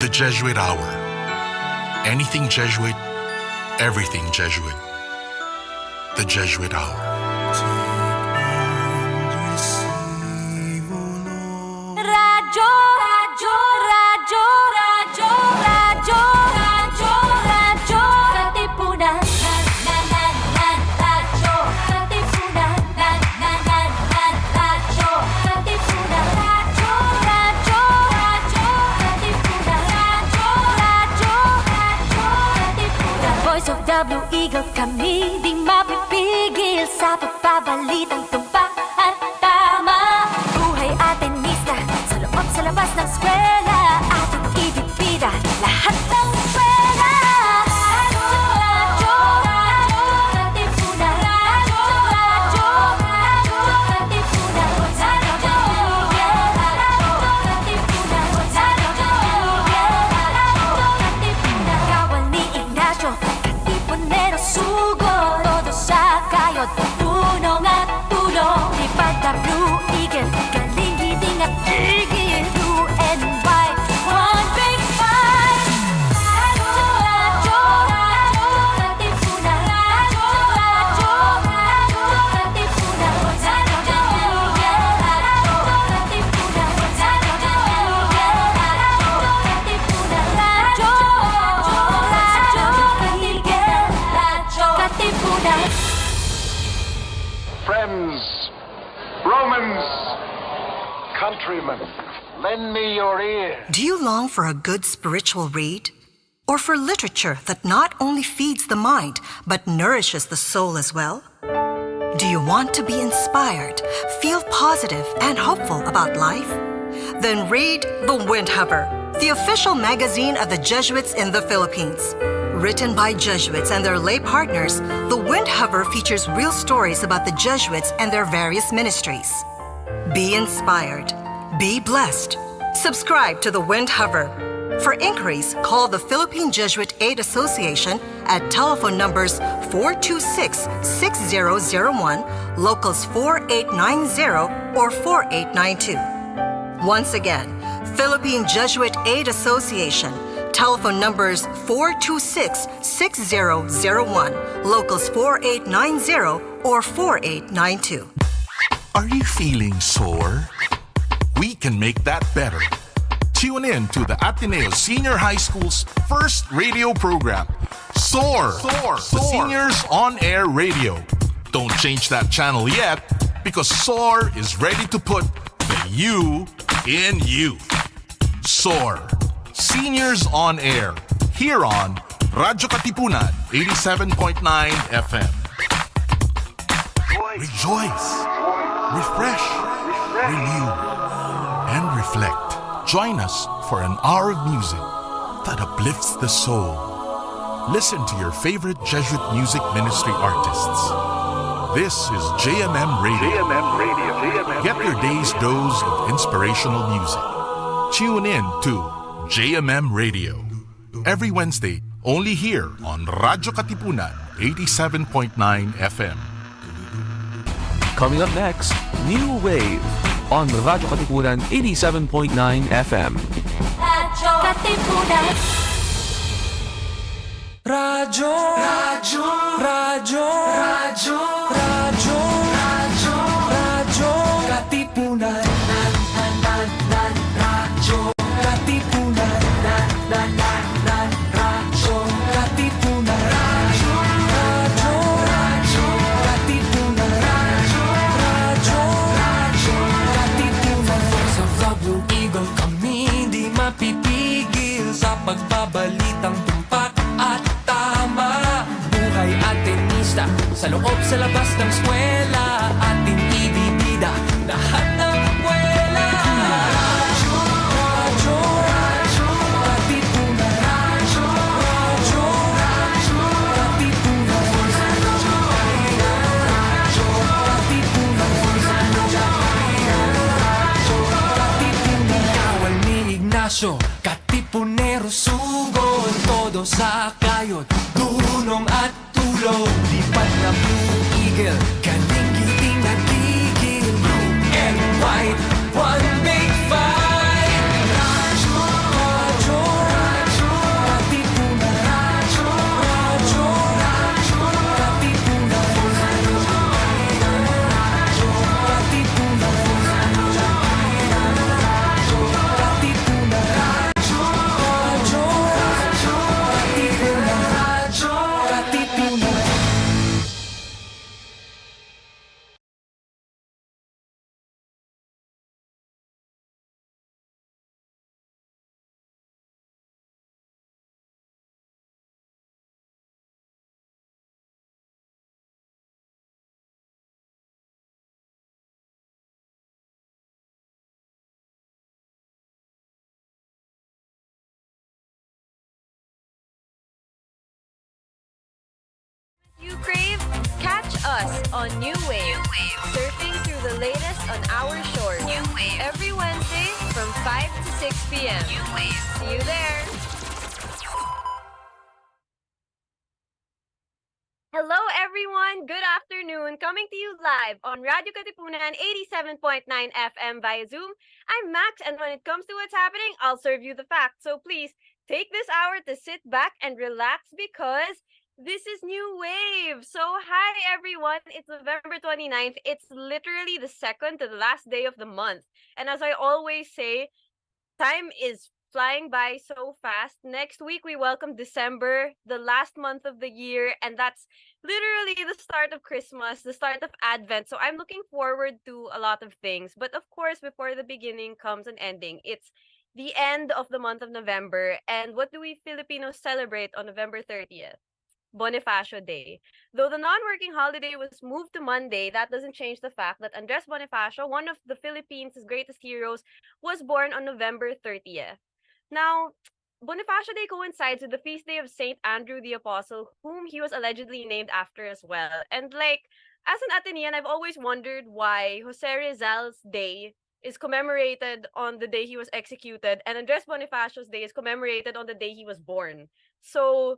The Jesuit Hour. Anything Jesuit, everything Jesuit. The Jesuit Hour. Radyo, radyo, radyo, radyo, radyo, radyo, radyo, Katipunan. Radyo, Katipunan. Radyo, Katipunan. Radyo, radyo, radyo, Katipunan. Radyo, Katipunan. Voice of the Blue Eagle, kami di mapipigil sa pagbabalitang tumpak at tama. Buhay atin sa loob sa labas ng eskwela, ating ibibida lahat ng eskwela. Radyo, radyo, Katipunan. Radyo, radyo, radyo, Katipunan. Radyo, Katipunan. Radyo, Katipunan. Kawal ni Ignacio, Katipunero sugod. Todo sa kayod, punong at tulong. Lipad na Blue Eagle, galing giting at tigil. Blue and white, one big fight. Radyo, radyo, radyo, Katipunan. Radyo, radyo, radyo, Katipunan. Radyo, Katipunan. Radyo, Katipunan. Friends, Romans, countrymen, lend me your ear. Do you long for a good spiritual read? Or for literature that not only feeds the mind, but nourishes the soul as well? Do you want to be inspired, feel positive and hopeful about life? Then read The Windhover, the official magazine of the Jesuits in the Philippines. Written by Jesuits and their lay partners, The Windhover features real stories about the Jesuits and their various ministries. Be inspired. Be blessed. Subscribe to The Windhover. For inquiries, call the Philippine Jesuit Aid Association at telephone numbers 426-6001, locals 4890 or 4892. Once again, Philippine Jesuit Aid Association, telephone numbers 426-6001, locals 4890 or 4892. Are you feeling sore? We can make that better. Tune in to the Ateneo Senior High School's first radio program, SOAR, the Seniors On Air Radio. Don't change that channel yet, because SOAR is ready to put the you in you. SOAR, Seniors On Air, here on Radyo Katipunan, 87.9 FM. Rejoice, refresh, renew, and reflect. Join us for an hour of music that uplifts the soul. Listen to your favorite Jesuit music ministry artists. This is JMM Radio. Get your day's dose of inspirational music. Tune in to JMM Radio every Wednesday, only here on Radyo Katipunan, 87.9 FM. Coming up next, New Wave on Radyo Katipunan 87.9 FM. Radyo Katipunan. Radyo, radyo, radyo, radyo, radyo, radyo, radyo, Katipunan. Radyo Katipunan. Radyo Katipunan. Radyo, radyo, radyo, Katipunan. Radyo, radyo, radyo, Katipunan. Voice of the Blue Eagle, kami di mapipigil sa pagbabalitang tumpak at tama. Buhay at tenista, sa loob sa labas ng eskwela, ating ibibida lahat ng eskwela. Radyo, radyo, radyo, Katipunan. Radyo, radyo, radyo, Katipunan. Radyo, Katipunan. Radyo, Katipunan. Kawal ni Ignacio, Katipunero sugod. Todo sa kayod, dunong at tulong. Lipad na Blue Eagle, galing giting nagigil. Blue and white, one big fight. Radyo, radyo, crave? Catch us on New Wave, surfing through the latest on our shores. New Wave. Every Wednesday from 5 to 6 p.m. New Wave. See you there. Hello everyone, good afternoon. Coming to you live on Radyo Katipunan 87.9 FM via Zoom. I'm Max, and when it comes to what's happening, I'll serve you the facts. So please take this hour to sit back and relax because this is New Wave. So hi everyone, it's November 29th. It's literally the second to the last day of the month. And as I always say, time is flying by so fast. Next week, we welcome December, the last month of the year, and that's literally the start of Christmas, the start of Advent. So I'm looking forward to a lot of things. But of course, before the beginning comes an ending. It's the end of the month of November. And what do we Filipinos celebrate on November 30th? Bonifacio Day. Though the non-working holiday was moved to Monday, that doesn't change the fact that Andres Bonifacio, one of the Philippines' greatest heroes, was born on November 30th. Now, Bonifacio Day coincides with the feast day of Saint Andrew the Apostle, whom he was allegedly named after as well. And as an Atenean, I've always wondered why Jose Rizal's day is commemorated on the day he was executed, and Andres Bonifacio's day is commemorated on the day he was born. So,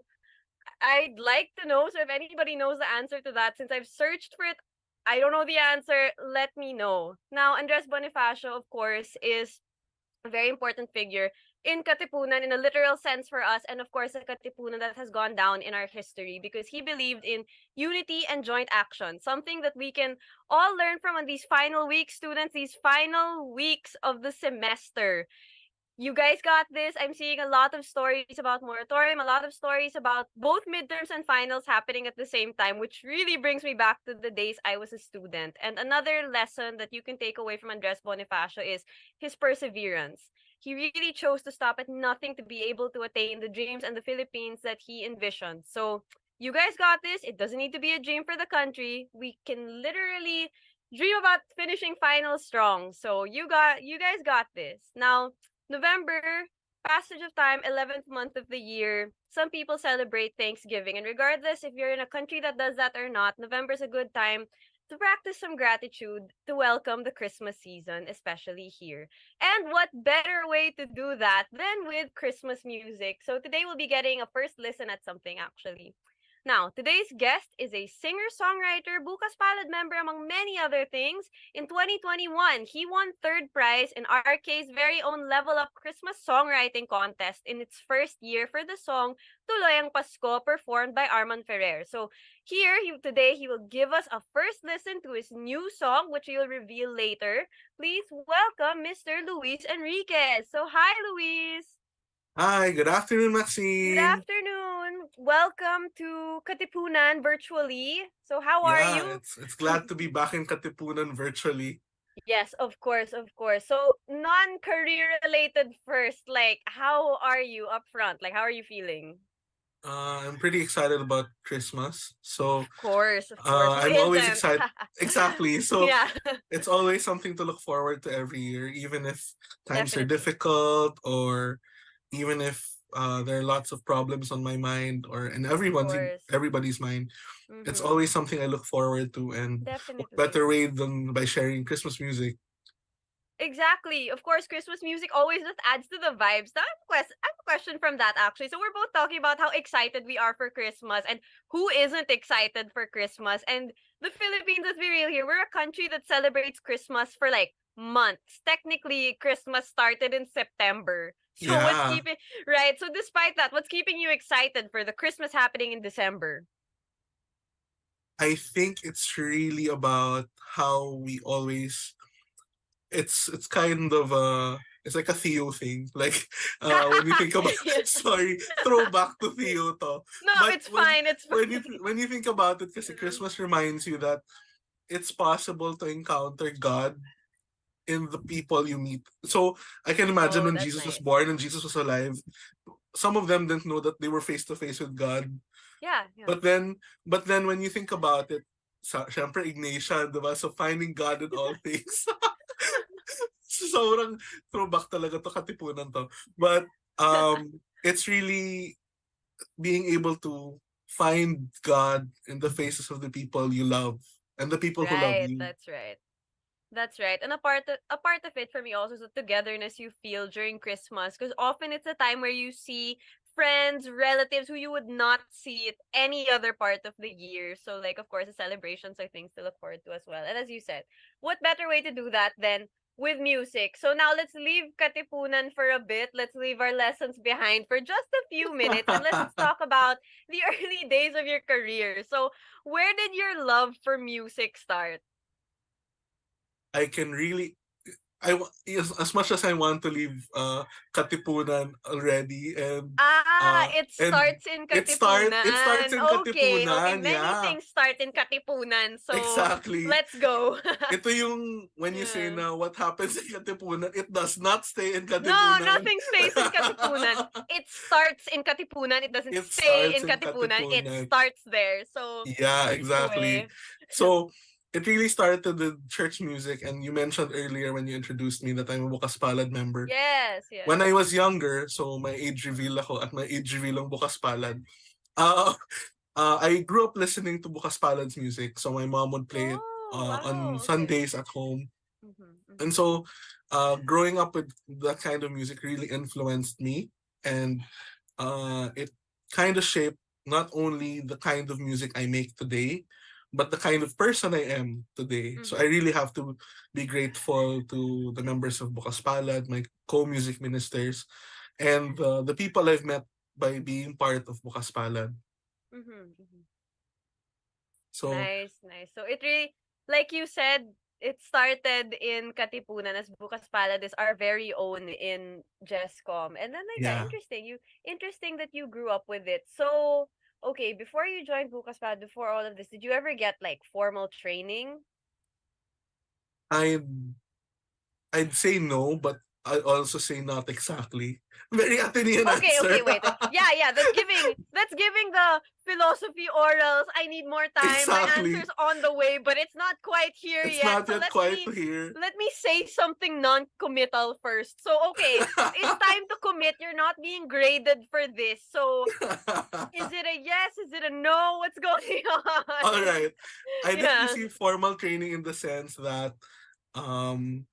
I'd like to know, so if anybody knows the answer to that, since I've searched for it, I don't know the answer, let me know. Now, Andres Bonifacio, of course, is a very important figure in Katipunan in a literal sense for us, and of course a Katipunan that has gone down in our history because he believed in unity and joint action, something that we can all learn from on these final weeks, students, these final weeks of the semester. You guys got this. I'm seeing a lot of stories about moratorium, a lot of stories about both midterms and finals happening at the same time, which really brings me back to the days I was a student. And another lesson that you can take away from Andres Bonifacio is his perseverance. He really chose to stop at nothing to be able to attain the dreams and the Philippines that he envisioned. So you guys got this. It doesn't need to be a dream for the country. We can literally dream about finishing finals strong. So you guys got this. Now, November, passage of time, 11th month of the year. Some people celebrate Thanksgiving. And regardless if you're in a country that does that or not, November is a good time to practice some gratitude to welcome the Christmas season, especially here. And what better way to do that than with Christmas music? So today we'll be getting a first listen at something actually. Now, today's guest is a singer-songwriter, Bukas Palad member, among many other things. In 2021, he won third prize in RK's very own Level Up Christmas Songwriting Contest in its first year for the song Tuloy ang Pasko, performed by Arman Ferrer. So today he will give us a first listen to his new song, which he'll reveal later. Please welcome Mr. Luis Enriquez. So hi, Luis. Hi, good afternoon, Maxine. Good afternoon. Welcome to Katipunan virtually. So how are you? It's glad to be back in Katipunan virtually. Yes, of course, of course. So non-career related first, how are you up front? How are you feeling? I'm pretty excited about Christmas. So Of course. I'm Who always isn't? excited. Exactly. So Yeah, it's always something to look forward to every year, even if times are definitely. difficult or even if there are lots of problems on my mind and Of course. everybody's mind. It's Mm-hmm. always something I look forward to, and what Definitely. better way than by sharing Christmas music? Exactly. Of course, Christmas music always just adds to the vibes. Now, I have a question from that actually. So we're both talking about how excited we are for Christmas and who isn't excited for Christmas. And the Philippines, let's be real here, we're a country that celebrates Christmas for months. Technically, Christmas started in September. So what's Yeah. keeping right? So despite that, what's keeping you excited for the Christmas happening in December? I think it's really about how we always it's kind of it's like a Theo thing. When you think about Yes. sorry, throwback to Theo to. No, But it's fine. It's fine. when you think about it, kasi Mm. Christmas reminds you that it's possible to encounter God in the people you meet. So I can imagine Oh, when that's Jesus was nice. born and Jesus was alive, some of them didn't know that they were face to face with God. Yeah, yeah. But then when you think about it, syempre Ignatian, diba? So finding God in all things. Sobrang throwback talaga to, Katipunan to. But it's really being able to find God in the faces of the people you love and the people who love Right, you. that's right. That's right. And a part of it for me also is the togetherness you feel during Christmas, because often it's a time where you see friends, relatives who you would not see at any other part of the year. So like of course the celebrations are things to look forward to as well. And as you said, what better way to do that than with music? So now let's leave Katipunan for a bit. Let's leave our lessons behind for just a few minutes and let's talk about the early days of your career. So where did your love for music start? I can really as much as I want to leave Katipunan already, Ah, it and starts in it starts Katipunan. in Okay, okay. Katipunan, Many yeah. things start in Katipunan. So, Exactly. let's go. Ito yung when you say Yeah. na what happens in Katipunan, it does not stay in No, Katipunan. nothing stays in Katipunan. It starts in Katipunan. It doesn't It stay starts in in Katipunan. It Katipunan. starts there. So, Yeah, true exactly. eh. So it really started with church music, and you mentioned earlier when you introduced me that I'm a Bukas Palad member. Yes, When yes. I was younger, so my age reveal ako at my age reveal ang Bukas Palad. Uh, I grew up listening to Bukas Palad's music, so my mom would play it Oh, on wow. Okay. Sundays at home. And Mm-hmm. so growing up with that kind of music really influenced me, and it kind of shaped not only the kind of music I make today, but the kind of person I am today. So I Mm-hmm. really have to be grateful to the members of Bukas Palad, my co-music ministers, and the people I've met by being part of Bukas Palad. Mm-hmm. Mm-hmm. So Nice, nice. So it really, like you said, it started in Katipunan as Bukas Palad is our very own in Jescom. And then like that, yeah, interesting that you grew up with it. So, okay, before you joined Bukas Palad, before all of this, did you ever get like formal training? I I'd say no, but I also say not exactly. Very Athenian Okay, answer. okay, wait. Yeah, yeah, that's giving the philosophy orals. I need more time. My Exactly. answer's on the way, but it's not quite here It's yet. not So yet quite here. let me say something non-committal first. So okay, it's time to commit. You're not being graded for this. So is it a yes? Is it a no? What's going All on? right. I didn't Yeah. receive formal training in the sense that um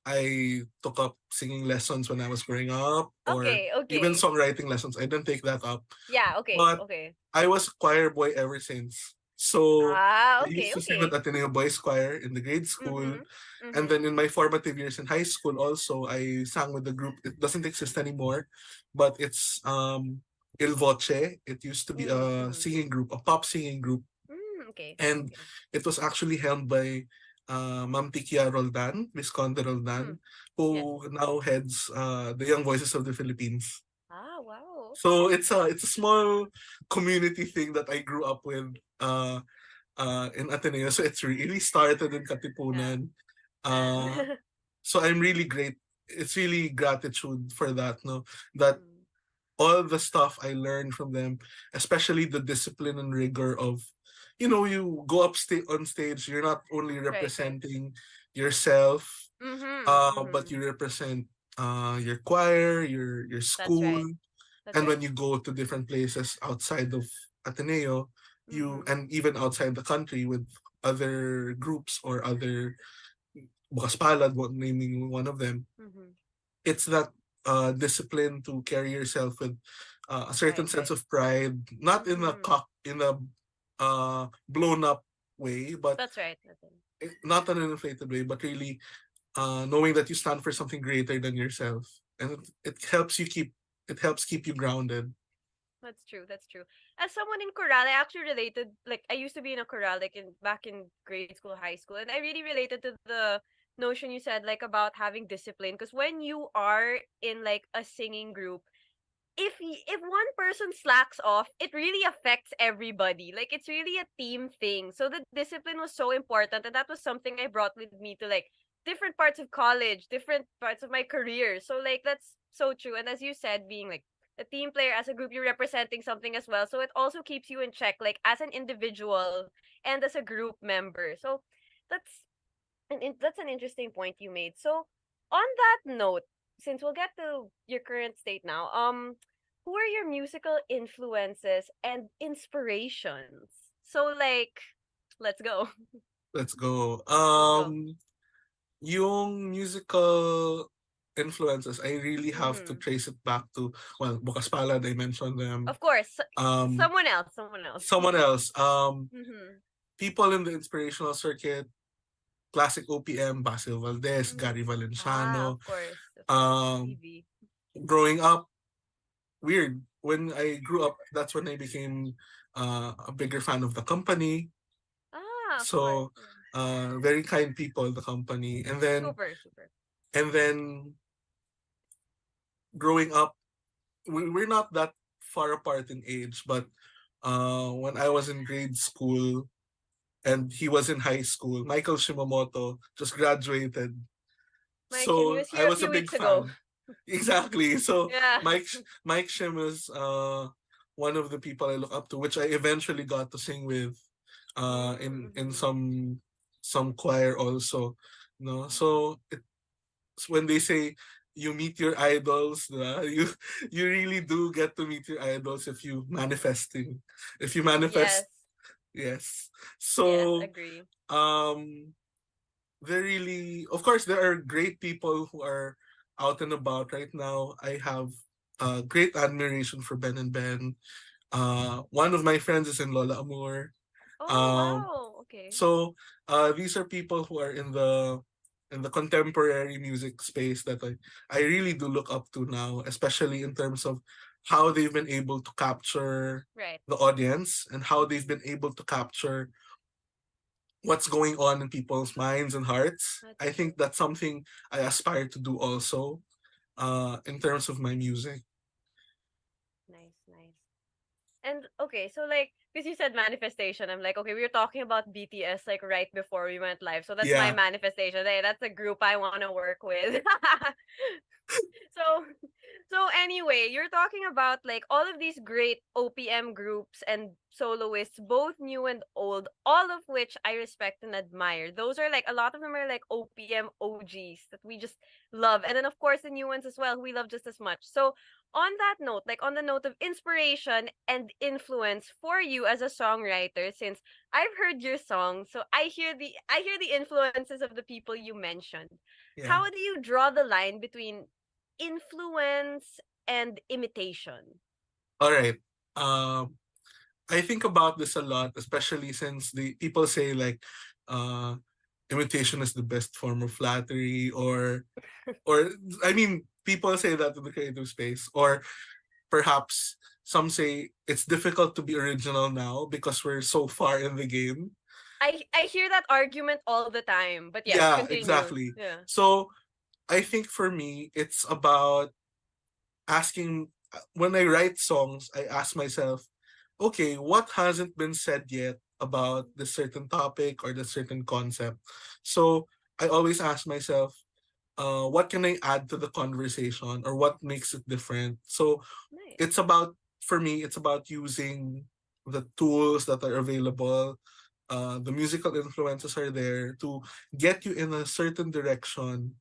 I took up singing lessons when I was growing up, or Okay, even okay. songwriting lessons. I didn't take that up. Yeah, okay, But okay. I was a choir boy ever since. So Ah, I used okay, to sing with okay. Ateneo Boys Choir in the grade school. Mhm. And Mhm. then in my formative years in high school also, I sang with the group. It doesn't exist anymore, but it's Il Voce. It used to be Mhm. a Mhm. singing group, a pop singing group. Okay. And Okay. it was actually held by Ma'am Tikia Roldan, Miss Conde Mm. Roldan, Yes. who now heads the Young Voices of the Philippines. Ah, wow. So it's a small community thing that I grew up with in Ateneo. So it's really started in Yeah. Katipunan. Uh, so I'm really great. It's really gratitude for that. No, that Mm. all the stuff I learned from them, especially the discipline and rigor of, you go up on stage. You're not only Right, right. representing yourself, Mhm. but Mhm. you represent your choir, your That's school, right. That's and right. when you go to different places outside of Ateneo, you Mhm. and even outside the country with other groups or other Bukas Palad, naming one of them, Mhm. it's that discipline to carry yourself with a certain Right, sense right. of pride, not Mhm. in a blown up way, but That's right. That's right. not in an inflated way, but really knowing that you stand for something greater than yourself, and it helps keep you grounded. That's true. That's true. As someone in chorale, I actually related. Like I used to be in a chorale, like in back in grade school, high school, and I really related to the notion you said, like about having discipline. Because when you are in like a singing group, if one person slacks off, it really affects everybody. Like it's really a team thing. So the discipline was so important, and that was something I brought with me to like different parts of college, different parts of my career. So like that's so true. And as you said, being like a team player as a group, you're representing something as well. So it also keeps you in check, like as an individual and as a group member. So that's that's an interesting point you made. So on that note, since we'll get to your current state now, who are your musical influences and inspirations? So like, let's go. Let's go. Let's go. Yung musical influences, I really have to Mm-hmm. trace it back to, well, Bukas Palad, I mentioned them. Of course, Um, someone else, someone else. someone else. Mm-hmm. People in the inspirational circuit, classic OPM, Basil Valdez, Gary Ah, Valenciano. of course, of course. Um, TV. growing up, weird. When I grew up, that's when I became a bigger fan of the company. Ah, of course. So, very kind people, the company. Super, super. And then growing up, we're not that far apart in age, but when I was in grade school and he was in high school, Michael Shimamoto just graduated. Mike Shim, he So was I here a was a few big weeks ago. fan. Exactly. So Yeah. Mike Shim is one of the people I look up to, which I eventually got to sing with in Mm-hmm. some choir also. No, so it's when they say you meet your idols, you really do get to meet your idols if you Yes. manifest. Yes. Yes, So agree. um they're really, of course, there are great people who are out and about right now. I have great admiration for Ben and Ben. One of my friends is in Lola Amor. Oh, Um, wow. Okay. so these are people who are in the contemporary music space that I really do look up to now, especially in terms of how they've been able to capture Right. the audience and how they've been able to capture what's going on in people's minds and hearts. That's I true. think that's something I aspire to do also in terms of my music. Nice, nice. And okay, so like, because you said manifestation, I'm like, okay, we were talking about BTS like right before we went live. So that's my Yeah. manifestation. Hey, that's a group I want to work with. So, so anyway, you're talking about like all of these great OPM groups and soloists, both new and old, all of which I respect and admire. Those are like a lot of them are like OPM OGs that we just love. And then of course the new ones as well, who we love just as much. So on that note, like on the note of inspiration and influence for you as a songwriter, since I've heard your songs, so I hear the influences of the people you mentioned. Yeah. How do you draw the line between influence and imitation? All right. I think about this a lot, especially since the people say like uh imitation is the best form of flattery, or I mean people say that in the creative space, or perhaps some say it's difficult to be original now because we're so far in the game. I hear that argument all the time, but yes, Yeah, continue. exactly. Yeah. So I think for me it's about asking, when I write songs, I ask myself, okay, what hasn't been said yet about this certain topic or this certain concept? So I always ask myself, what can I add to the conversation or what makes it different? So Nice. it's about, for me, it's about using the tools that are available. The musical influences are there to get you in a certain direction,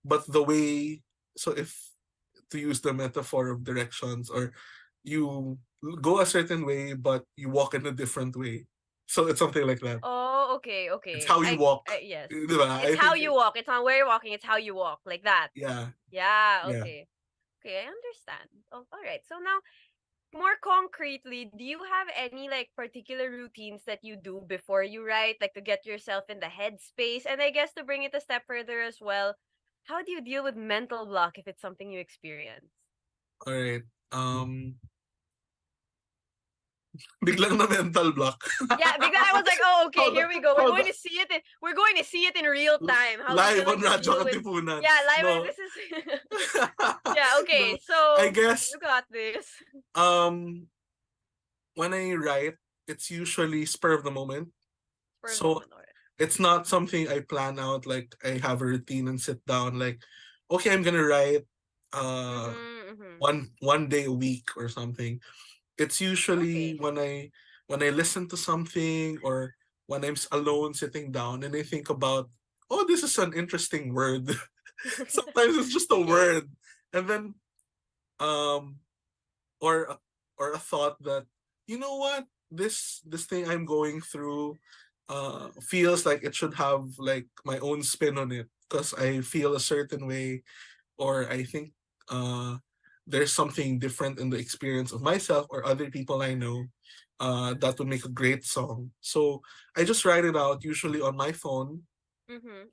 but the way, so if to use the metaphor of directions, or you go a certain way but you walk in a different way, so it's something like that. Oh, okay, It's okay. how you walk. Yes. Diba? It's I how think you walk. It's not where you're walking. It's how you walk, like that. yeah, Yeah. yeah. Okay. Okay, I understand. Oh, all right. So now, more concretely, do you have any like particular routines that you do before you write, like to get yourself in the headspace? And I guess to bring it a step further as well, how do you deal with mental block if it's something you experience? All right. Biglang na mental block. Yeah, because I was like, oh, okay, How the, here we go. how the, We're going to see it in real time. How you're live going on to Radyo deal with Katipunan. yeah, live. No. This is yeah. Okay, No. I so guess you got this. um when I write, it's usually spur of the moment. For a So moment, alright. it's not something I plan out, like I have a routine and sit down like, okay, I'm gonna write Mm-hmm. one day a week or something. It's usually Okay. when I listen to something, or when I'm alone sitting down and I think about, oh, this is an interesting word. Sometimes it's just a Okay. word. And then um or a thought that, you know what, this thing I'm going through feels like it should have like my own spin on it because I feel a certain way, or I think uh there's something different in the experience of myself or other people I know that would make a great song. So I just write it out usually on my phone,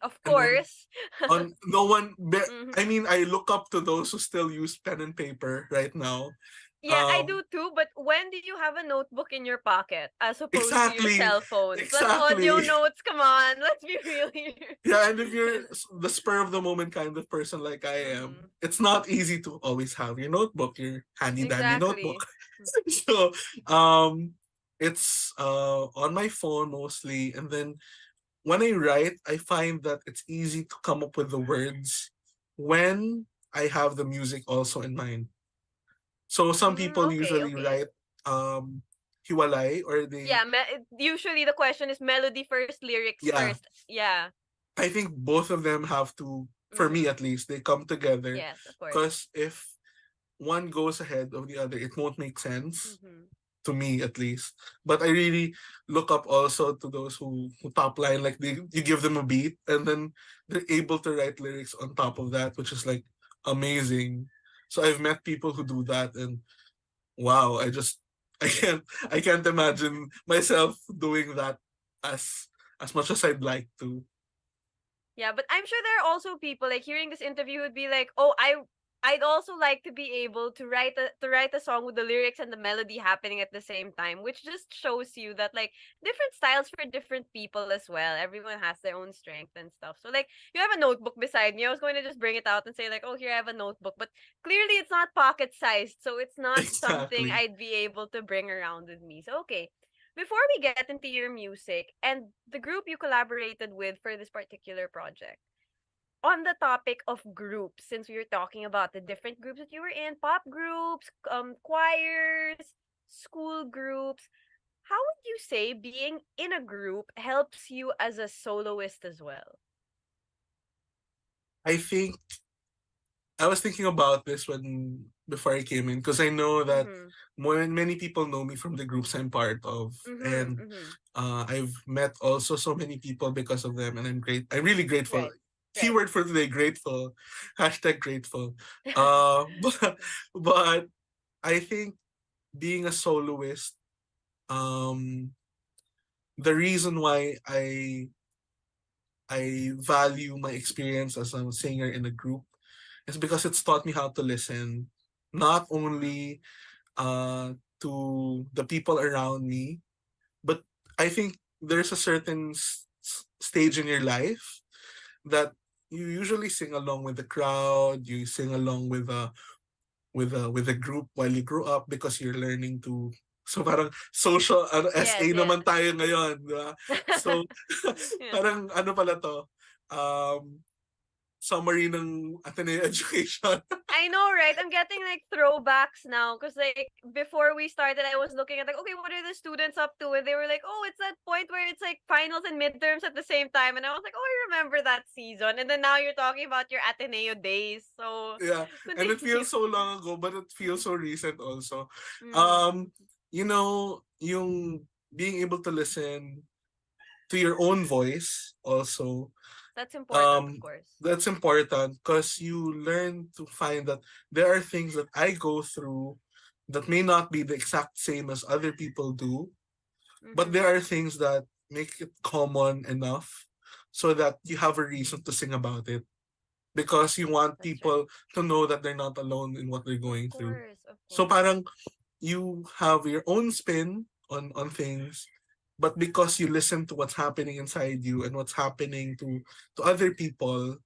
Of and then course. on no one Mhm. I mean, I look up to those who still use pen and paper right now. Yeah, I um do too, but when do you have a notebook in your pocket as opposed to your exactly, cell phone? Plus audio exactly. notes, come on, let's be real here. Yeah, and if you're the spur of the moment kind of person like I am, Mhm. it's not easy to always have your notebook, your handy dandy notebook. Exactly. So it's on my phone mostly, and then when I write, I find that it's easy to come up with the words when I have the music also in mind. So some people Okay, usually okay. write hiwalay, or they, Yeah, usually the question is melody first, lyrics yeah, first. Yeah. I think both of them have to, for me Mm-hmm. at least, they come together. Yes, of course. Because if one goes ahead of the other, it won't make sense, Mm-hmm. to me at least. But I really look up also to those who top line, like you give them a beat and then they're able to write lyrics on top of that, which is like amazing. So I've met people who do that, and wow, I can't imagine myself doing that as much as I'd like to. Yeah, but I'm sure there are also people like hearing this interview would be like, "Oh, I'd also like to be able to write a song with the lyrics and the melody happening at the same time," which just shows you that like different styles for different people as well. Everyone has their own strength and stuff. So like you have a notebook beside me. I was going to just bring it out and say like, "Oh, here I have a notebook," but clearly it's not pocket sized, so it's not something Exactly. I'd be able to bring around with me. So okay, before we get into your music and the group you collaborated with for this particular project, on the topic of groups, since we were talking about the different groups that you were in, pop groups, choirs, school groups, how would you say being in a group helps you as a soloist as well? I think I was thinking about this when before I came in, because I know that Mm-hmm. many people know me from the groups I'm part of, Mm-hmm. and Mm-hmm. I've met also so many people because of them, and I'm really grateful. Right. Right. Keyword for today: grateful. Hashtag grateful. But I think being a soloist, um, the reason why I value my experience as a singer in a group is because it's taught me how to listen, not only uh, to the people around me, but I think there's a certain stage in your life that you usually sing along with the crowd, you sing along with a group while you grow up because you're learning to, so parang social, Yes, SA yes. naman tayo ngayon, di ba? So Yeah. parang ano pala to, um, summary ng Ateneo education. I know, right? I'm getting like throwbacks now because like before we started, I was looking at like, okay, what are the students up to? And they were like, oh, it's that point where it's like finals and midterms at the same time. And I was like, oh, I remember that season. And then now you're talking about your Ateneo days. So Yeah, and it continue. feels so long ago, but it feels so recent also. Mm, Um, yung being able to listen to your own voice also, that's important, of um, course. that's important because you learn to find that there are things that I go through that may not be the exact same as other people do, but Mm-hmm. there are things that make it common enough so that you have a reason to sing about it, because you want That's right. people to know that they're not alone in what they're Of going through. course, of So course. parang you have your own spin on things, but because you listen to what's happening inside you and what's happening to other people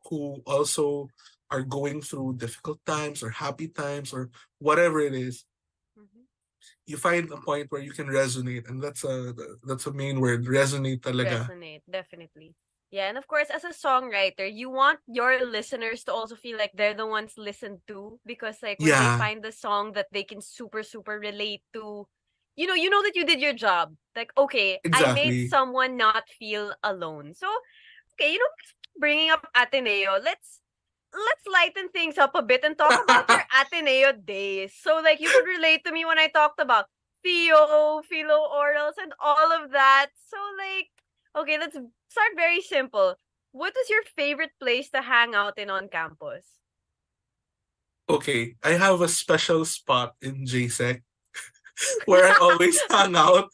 who also are going through difficult times or happy times or whatever it is, Mm-hmm. you find a point where you can resonate, and that's a main word, resonate talaga. Resonate, definitely. Yeah, and of course, as a songwriter, you want your listeners to also feel like they're the ones listened to because, like, when they Yeah, find the song that they can super, super relate to, you know that you did your job. Like, okay, I made exactly. someone not feel alone. So, okay, bringing up Ateneo, let's lighten things up a bit and talk about your Ateneo days. So like you could relate to me when I talked about philo orals and all of that. So like, okay, let's start very simple. What is your favorite place to hang out in on campus? Okay, I have a special spot in JSEC where I always hang out.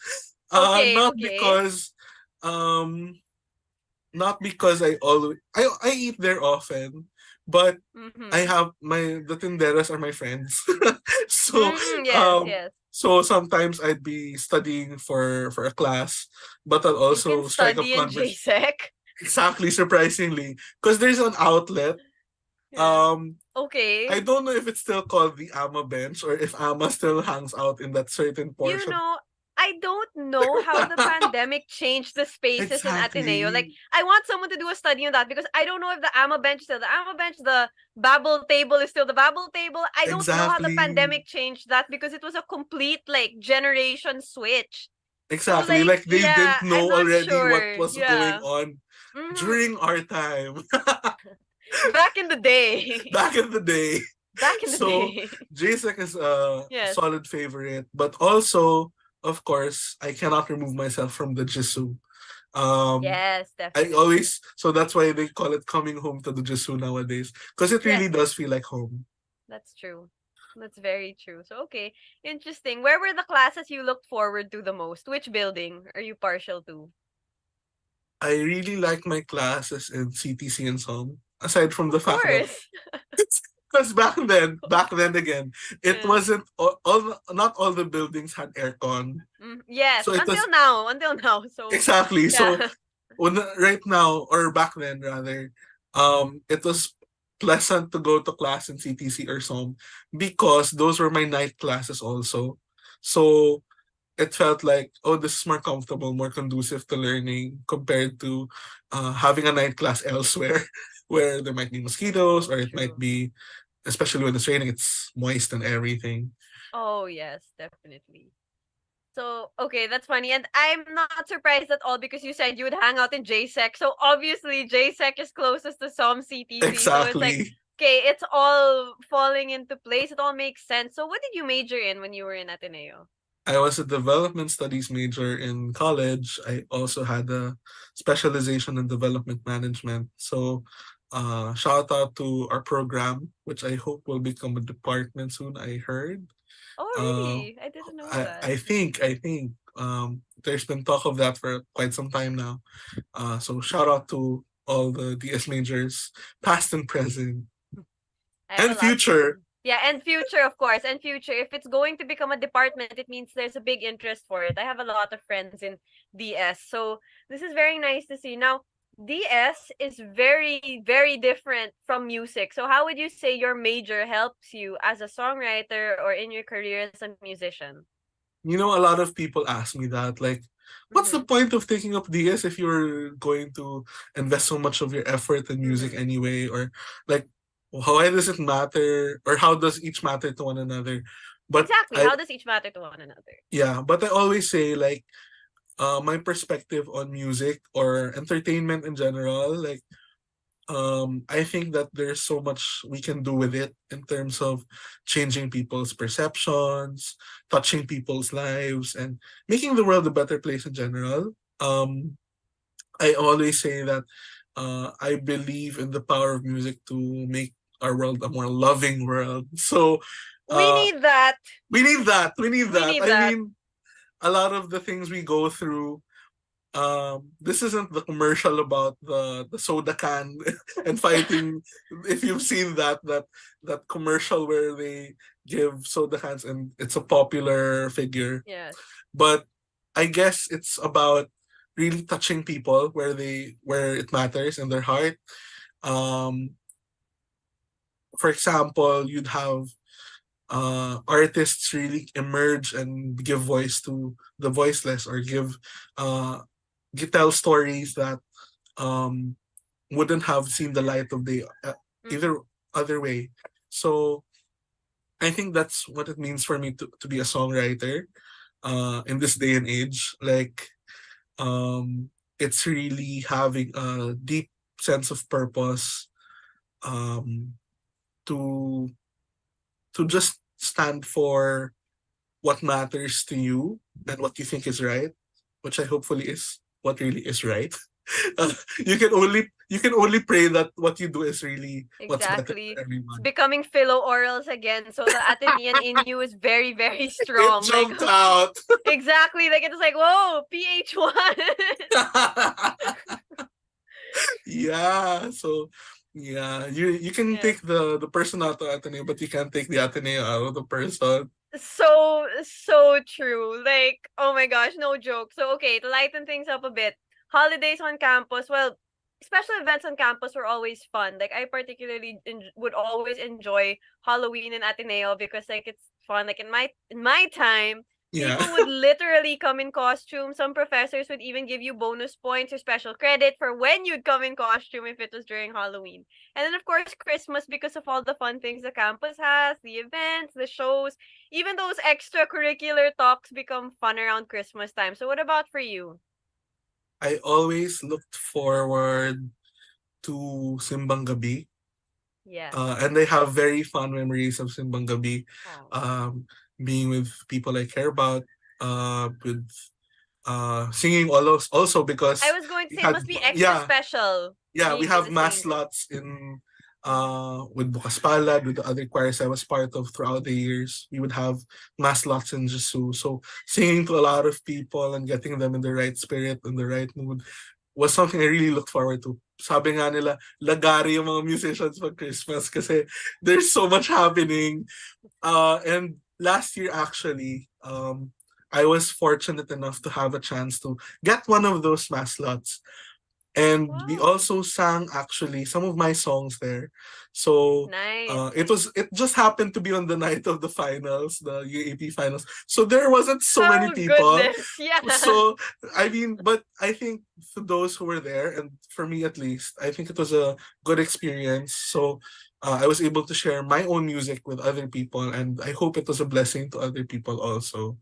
Okay, Not okay. because um not because I eat there often, but I Mm-hmm. have the tinderas are my friends. so Yes, um yes. so sometimes I'd be studying for a class, but I'll You can also strike up study in conversation. JSEC. Exactly, surprisingly, because there's an outlet. Yeah. Um, I Okay. don't know if it's still called the AMA bench or if AMA still hangs out in that certain You portion. know, I don't know how the pandemic changed the spaces in Ateneo. Like, Exactly. I want someone to do a study on that because I don't know if the AMA bench is still the AMA bench, the Babel table is still the Babel table. I don't know how the Exactly. pandemic changed that because it was a complete, like, generation switch. So, Exactly. like, Like they yeah, didn't I'm know not already what sure. was going Yeah. on Hmm. during our time Back in the day. back in the day. Back in the So day. JSEC is a Yes. solid favorite, but also, of course, I cannot remove myself from the Jisoo. Um, Yes, I definitely. always so that's why they call it coming home to the Jisoo nowadays because it Yes, really does feel like home. that's true. That's very true. So, okay. Interesting. Where were the classes you looked forward to the most? Which building are you partial to? I really like my classes in CTC and some, aside from the Of fact that course. because back then again, it Yeah. wasn't not all the buildings had aircon. Yes, So it was until now. So, exactly. So yeah. right now or back then rather, it was pleasant to go to class in CTC or some because those were my night classes also. So it felt like, oh, this is more comfortable, more conducive to learning compared to having a night class elsewhere where there might be mosquitoes or it might True. be, especially when it's raining, it's moist and everything. Oh, yes, definitely. So, okay, that's funny. And I'm not surprised at all because you said you would hang out in JSEC. So, obviously, JSEC is closest to some CTC. So, it's like, Exactly. okay, it's all falling into place. It all makes sense. So, what did you major in when you were in Ateneo? I was a development studies major in college. I also had a specialization in development management. So, shout out to our program, which I hope will become a department soon. I heard. Oh, Uh, really? I didn't know that. I think there's been talk of that for quite some time now. So shout out to all the DS majors, past and present, I have a and lot. future. Yeah, and future, of course, and future. If it's going to become a department, it means there's a big interest for it. I have a lot of friends in DS, so this is very nice to see. Now, DS is very, very different from music. So, how would you say your major helps you as a songwriter or in your career as a musician? You know, a lot of people ask me that, like, what's the Mm-hmm. point of taking up DS if you're going to invest so much of your effort in music Mm-hmm. anyway? Or like, why does it matter? Or how does each matter to one another? But Exactly. I, How does each matter to one another? yeah, but I always say, like, my perspective on music or entertainment in general, like, I think that there's so much we can do with it in terms of changing people's perceptions, touching people's lives, and making the world a better place in general. I always say that I believe in the power of music to make our world a more loving world. So We uh, need that. we need that. We need We that. need I that. mean, a lot of the things we go through, this isn't the commercial about the soda can and fighting. If you've seen that commercial where they give soda cans and it's a popular figure, Yes. but I guess it's about really touching people where it matters in their heart. um for example, you'd have artists really emerge and give voice to the voiceless, or uh tell stories that um wouldn't have seen the light of day Mm-hmm. either other way. So I think that's what it means for me to be a songwriter in this day and age. Like, it's really having a deep sense of purpose, um, to just stand for what matters to you and what you think is right, which I hopefully is what really is right. You can only pray that what you do is really what's better Exactly. for It's everyone. becoming philo-orals again. So the Atenean in you is very, very It strong. Like, jumped out. exactly. Like, it's like, whoa, PH1. Yeah. So yeah, you can Yeah. take the person out of Ateneo, but you can't take the Ateneo out of the person. So true. Like, oh my gosh, no joke. So okay, to lighten things up a bit, holidays on campus, well, special events on campus were always fun. Like I particularly would always enjoy Halloween in Ateneo because like it's fun. Like in my time, Yeah. people would literally come in costume. Some professors would even give you bonus points or special credit for when you'd come in costume if it was during Halloween. And then of course Christmas because of all the fun things the campus has, the events, the shows, even those extracurricular talks become fun around Christmas time. So what about for you? I always looked forward to Simbang Gabi. Yes. And I have very fond memories of Simbang Gabi, Oh. um, being with people I care about, with singing also because I was going to we say it had must be extra special we being with have the mass singers. slots in with Bukas Palad, with the other choirs I was part of throughout the years. We would have mass slots in Jesu. So singing to a lot of people and getting them in the right spirit, in the right mood was something I really looked forward to. Sabi nga nila, lagari yung mga musicians pag Christmas kasi there's so much happening. And last year actually, I was fortunate enough to have a chance to get one of those mass slots. And we Wow. also sang actually some of my songs there. So Nice. it just happened to be on the night of the finals, the UAP finals. So there wasn't so many Oh people. goodness. Yeah. So I mean, but I think for those who were there, and for me at least, I think it was a good experience. So I was able to share my own music with other people, and I hope it was a blessing to other people also.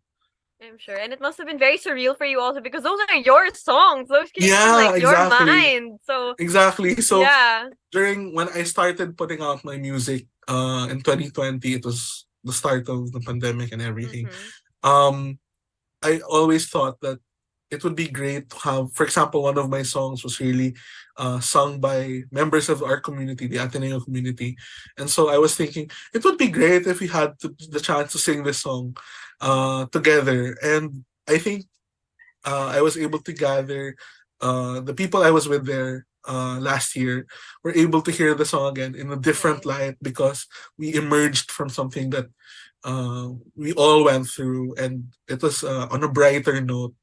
I'm sure. And it must have been very surreal for you also because those are your songs. Those came from Yeah, like your exactly. mind. So Exactly. So yeah. during when I started putting out my music in 2020, it was the start of the pandemic and everything. Mm-hmm. Um I always thought that it would be great to have, for example, one of my songs was really sung by members of our community, the Ateneo community. And so I was thinking it would be great if we had the chance to sing this song together. And I think I was able to gather the people I was with there last year were able to hear the song again in a different Nice. light because we emerged from something that we all went through, and it was on a brighter note.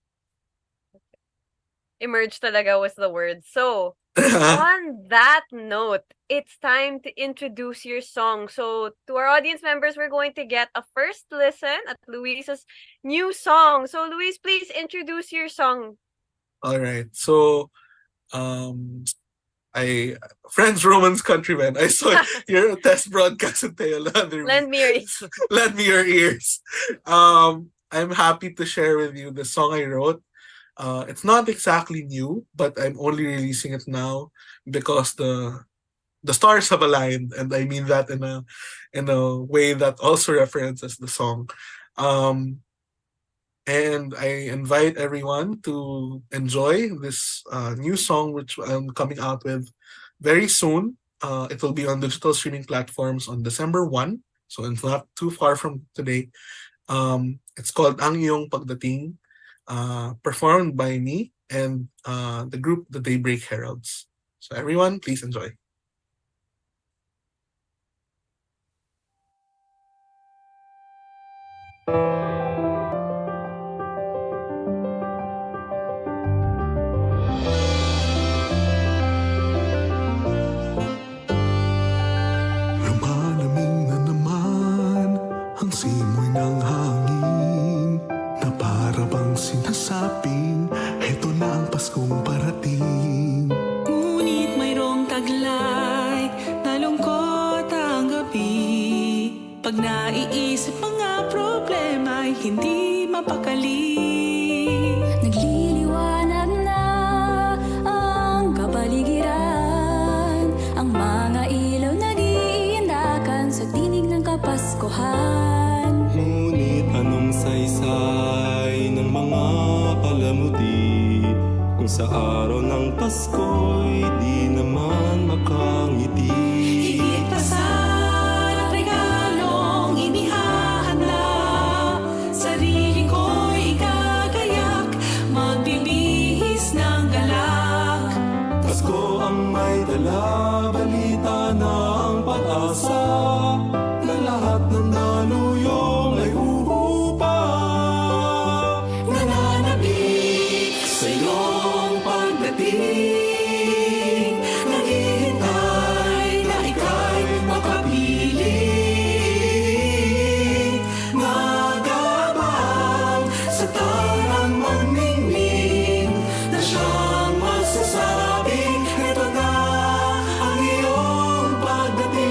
Emerge talaga was the word. So on that note, it's time to introduce your song. So to our audience members, we're going to get a first listen at Luisa's new song. So Luis, please introduce your song. All right. So, I friends, Romans, countrymen. I saw your test broadcast in Teo the other week. Lend me your ears. Lend me your ears. I'm happy to share with you the song I wrote. It's not exactly new, but I'm only releasing it now because the stars have aligned, and I mean that in a way that also references the song. Um, and I invite everyone to enjoy this new song, which I'm coming out with very soon. It will be on digital streaming platforms on December 1, so it's not too far from today. It's called Ang Iyong Pagdating, performed by me and the group The Daybreak Heralds. So everyone, please enjoy. Lumalamig na naman ang simoy ng hangin na para bang sinasabing heto na ang Paskong parating. Ngunit mayroong taglay, nalungkot ang gabi. Pag naiisip mga problema ay hindi mapakali. Nagliliwanag na ang kapaligiran, ang mga ilaw sa araw ng Pasko'y di naman makangiti. Higit pa sa regalong inihahanda, sarili ko'y igagayak, magbibihis ng galak. Pasko ang may dala, balita ng pag-asa, na lahat ng naluyong ay uupa. Nananabik sa iyong pagdating, naghihintay na ika'y makapiling. Nag-aabang sa tarang magmingming, na siyang masasabing, eto na ang iyong pagdating.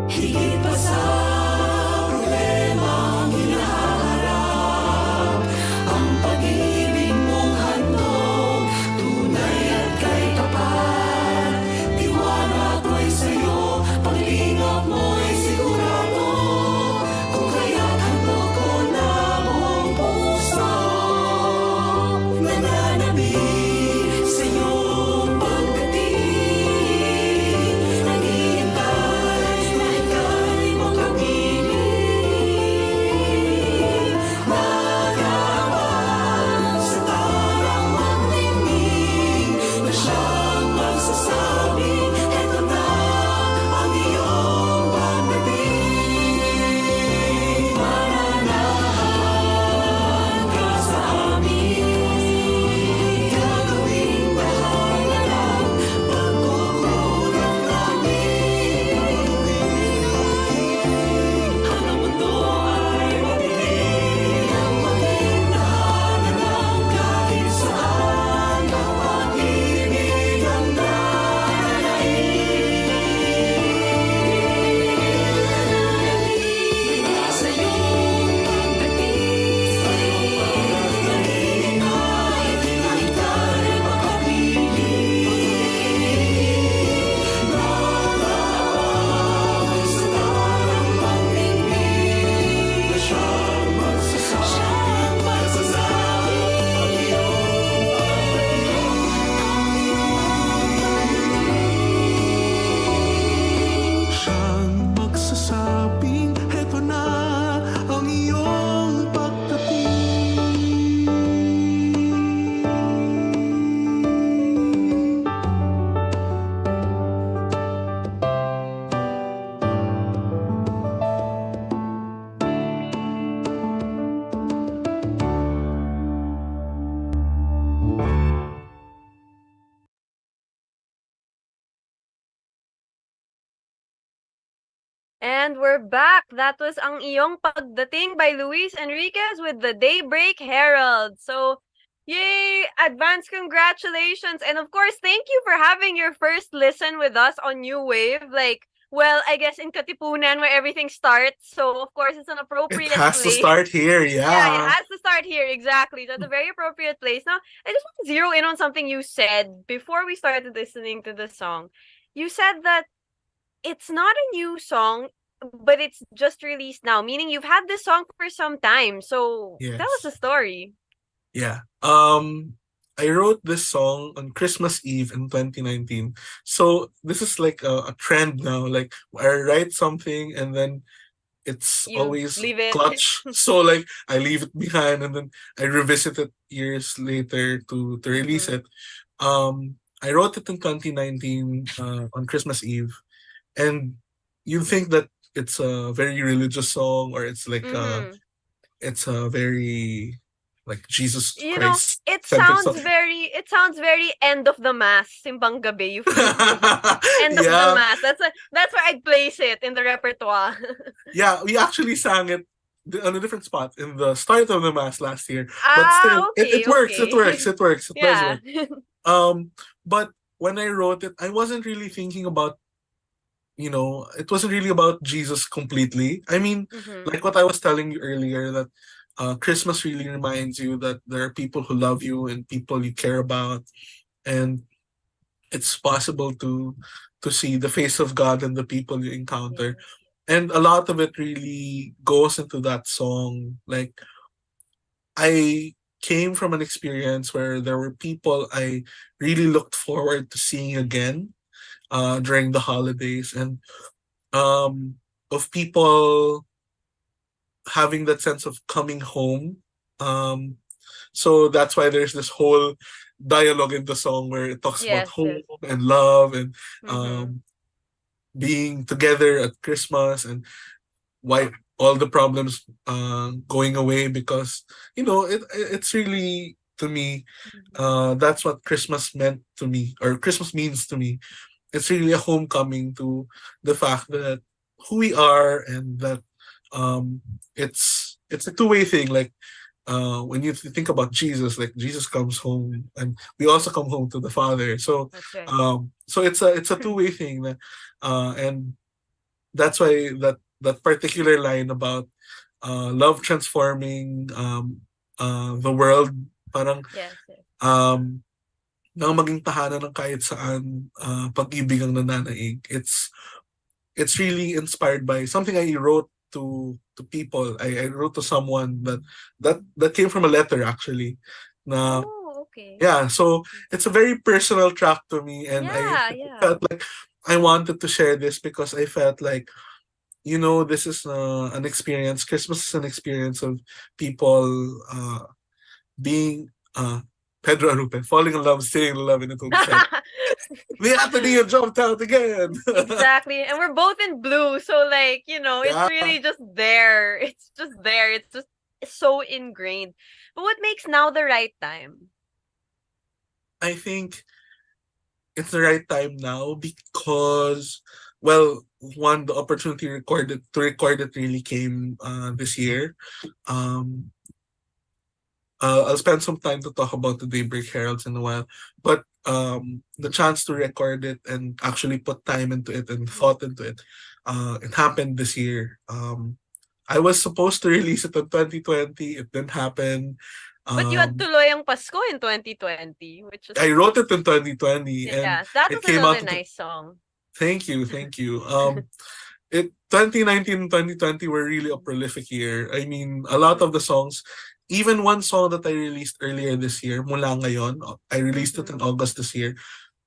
Higit pa sa problemang hinaharap, ang pag-ibig mong handog, tunay at kay tapat. Tiwala ko'y sa'yo, paglingap mo'y sigurado, kung kaya't handog ko na buong puso. Nananabik sa iyong pagdating, naghihintay na ika'y makapiling. Nag-aabang sa tarang magmingming, na siyang magsasabing, eto na ang iyong pagdating. Mananahan ka sa amin, gagawing bahala lang, pagkukulang namin. Ang mundo ay madilim, ang maging tahanan lang, kahit saan ang pag-ibig ang nananaig. Sa iyong pagdating, naghihintay na ika'y makapiling. Nag-aabang sa tarang magmingming, na siyang magsasabing, ang iyong Siyang magsasabing, eto na ang iyong pagdating. And we're back. That was Ang Iyong Pagdating by Luis Enriquez with the Daybreak Herald. So, yay! Advance congratulations. And of course, thank you for having your first listen with us on New Wave. Like, well, I guess in Katipunan where everything starts. So, of course, it's an appropriate It has to place. start here, Yeah, yeah. it has to start here. Exactly. That's a very appropriate place. Now, I just want to zero in on something you said before we started listening to the song. You said that it's not a new song, but it's just released now. Meaning you've had this song for some time. So tell us the Yes. story. Yeah. I wrote this song on Christmas Eve in 2019. So this is like a trend now. Like I write something and then it's You always leave it. clutch. So like I leave it behind and then I revisit it years later to release Mhm. it. I wrote it in 2019 on Christmas Eve, and you think that it's a very religious song or it's like Mhm. it's a very like Jesus You know, Christ it centered sounds song. very end of the mass, simbang gabi. You feel end of the Yeah, mass. That's where I'd place it in the repertoire. yeah, we actually sang it on a different spot in the start of the mass last year. But Ah, still, okay, it works. It okay. works. It works. It does Yeah. work. But when I wrote it, I wasn't really thinking about, it wasn't really about Jesus completely. I mean, Mhm. like what I was telling you earlier, that Christmas really reminds you that there are people who love you and people you care about. And it's possible to see the face of God in the people you encounter. Yes. And a lot of it really goes into that song. Like, I came from an experience where there were people I really looked forward to seeing again during the holidays, and um of people having that sense of coming home. So that's why there's this whole dialogue in the song where it talks about Yes, home yes. and love and Mm-hmm. um being together at Christmas, and why all the problems going away, because it's really, to me, that's what Christmas meant to me, or Christmas means to me. It's really a homecoming to the fact that who we are, and that um it's a two-way thing. Like, when you think about Jesus, like Jesus comes home and we also come home to the Father. So That's right. it's a two-way thing, and that's why that particular line about love transforming the world, parang Yes, yes. um nang maging tahanan ng kahit saan, pag-ibig ang nananaig. It's really inspired by something I wrote to people. I wrote to someone that came from a letter, actually. Na Oh, okay. yeah, so it's a very personal track to me, and Yeah, I yeah. felt like I wanted to share this because I felt like, this is an experience. Christmas is an experience of people being Pedro Arupe, falling in love, staying in love, and it will be said, the Ateneo jumped out again. Exactly. And we're both in blue, so like, it's Yeah, really just there. It's just there. It's just so ingrained. But what makes now the right time? I think it's the right time now because, well, one, the opportunity to record it really came this year. Um, I'll spend some time to talk about the Daybreak Heralds in a while, but the chance to record it and actually put time into it and thought into it, it happened this year. I was supposed to release it in 2020. It didn't happen. But you had Um, Tuloy ang Pasko in 2020, which is I wrote it in 2020, and yeah, that it was came another out. nice song. Thank you, thank you. 2019 and 2020 were really a prolific year. I mean, a lot of the songs, even one song that I released earlier this year, Mula Ngayon, I released it Mhm. in August this year,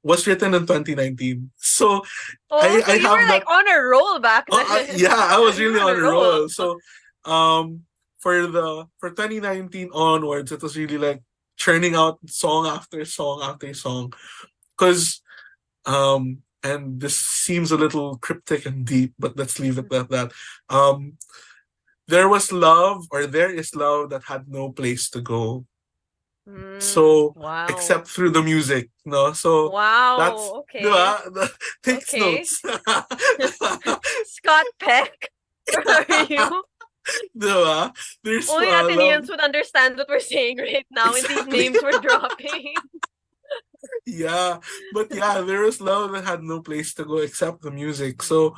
was written in 2019. So Oh, so I you were have like that. on a roll back Oh, then. yeah, I was You really were on on a a roll. roll. So for 2019 onwards, it was really like churning out song after song after song. Because and this seems a little cryptic and deep, but let's leave it at that. Um, there is love that had no place to go. So, Wow. except through the music, no? So, that's, Wow. di Okay. ba? Takes Okay. notes. Scott Peck. Where are you? Di ba? There's Only love. Athenians would understand what we're saying right now and these Exactly. names we're dropping. Yeah. But yeah, there is love that had no place to go except the music. So,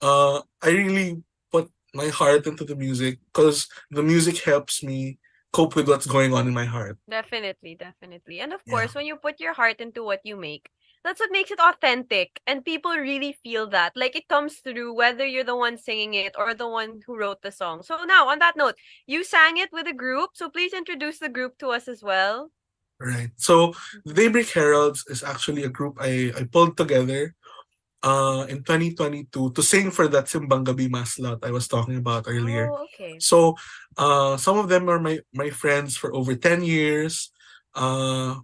I really put my heart into the music because the music helps me cope with what's going on in my heart. Definitely, definitely. And of Yeah. course, when you put your heart into what you make, that's what makes it authentic. And people really feel that. Like it comes through whether you're the one singing it or the one who wrote the song. So now, on that note, you sang it with a group. So please introduce the group to us as well. Right. So the Daybreak Heralds is actually a group I pulled together in 2022 to sing for that Simbang Gabi Maslot I was talking about earlier. Oh, okay. So some of them are my friends for over 10 years, uh,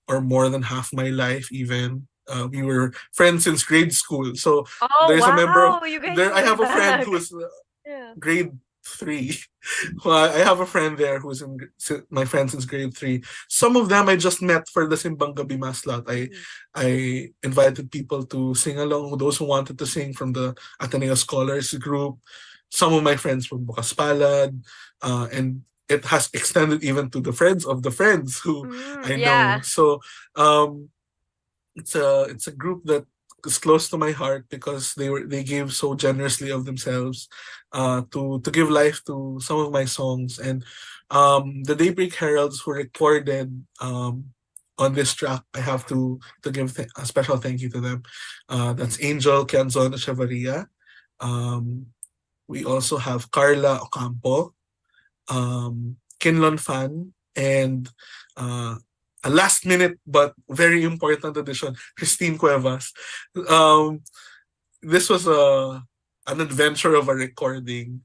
or more than half my life even. We were friends since grade school. So Oh, there's a member of wow. You guys there. are I way have a friend back. who is Yeah. grade 3. Well, I have a friend there who's my friend since grade 3. Some of them I just met for the Simbang Gabi Maslot. I invited people to sing along, those who wanted to sing from the Ateneo Scholars group. Some of my friends from Bukas Palad, and it has extended even to the friends of the friends who I know. Yeah. So it's a group that is close to my heart because they gave so generously of themselves to give life to some of my songs. And the Daybreak Heralds who recorded on this track, I have to give a special thank you to them. That's Angel Kianzon Echevarria. We also have Carla Ocampo, Kinlon Fan, and a last minute but very important addition, Christine Cuevas. Um, this was an adventure of a recording.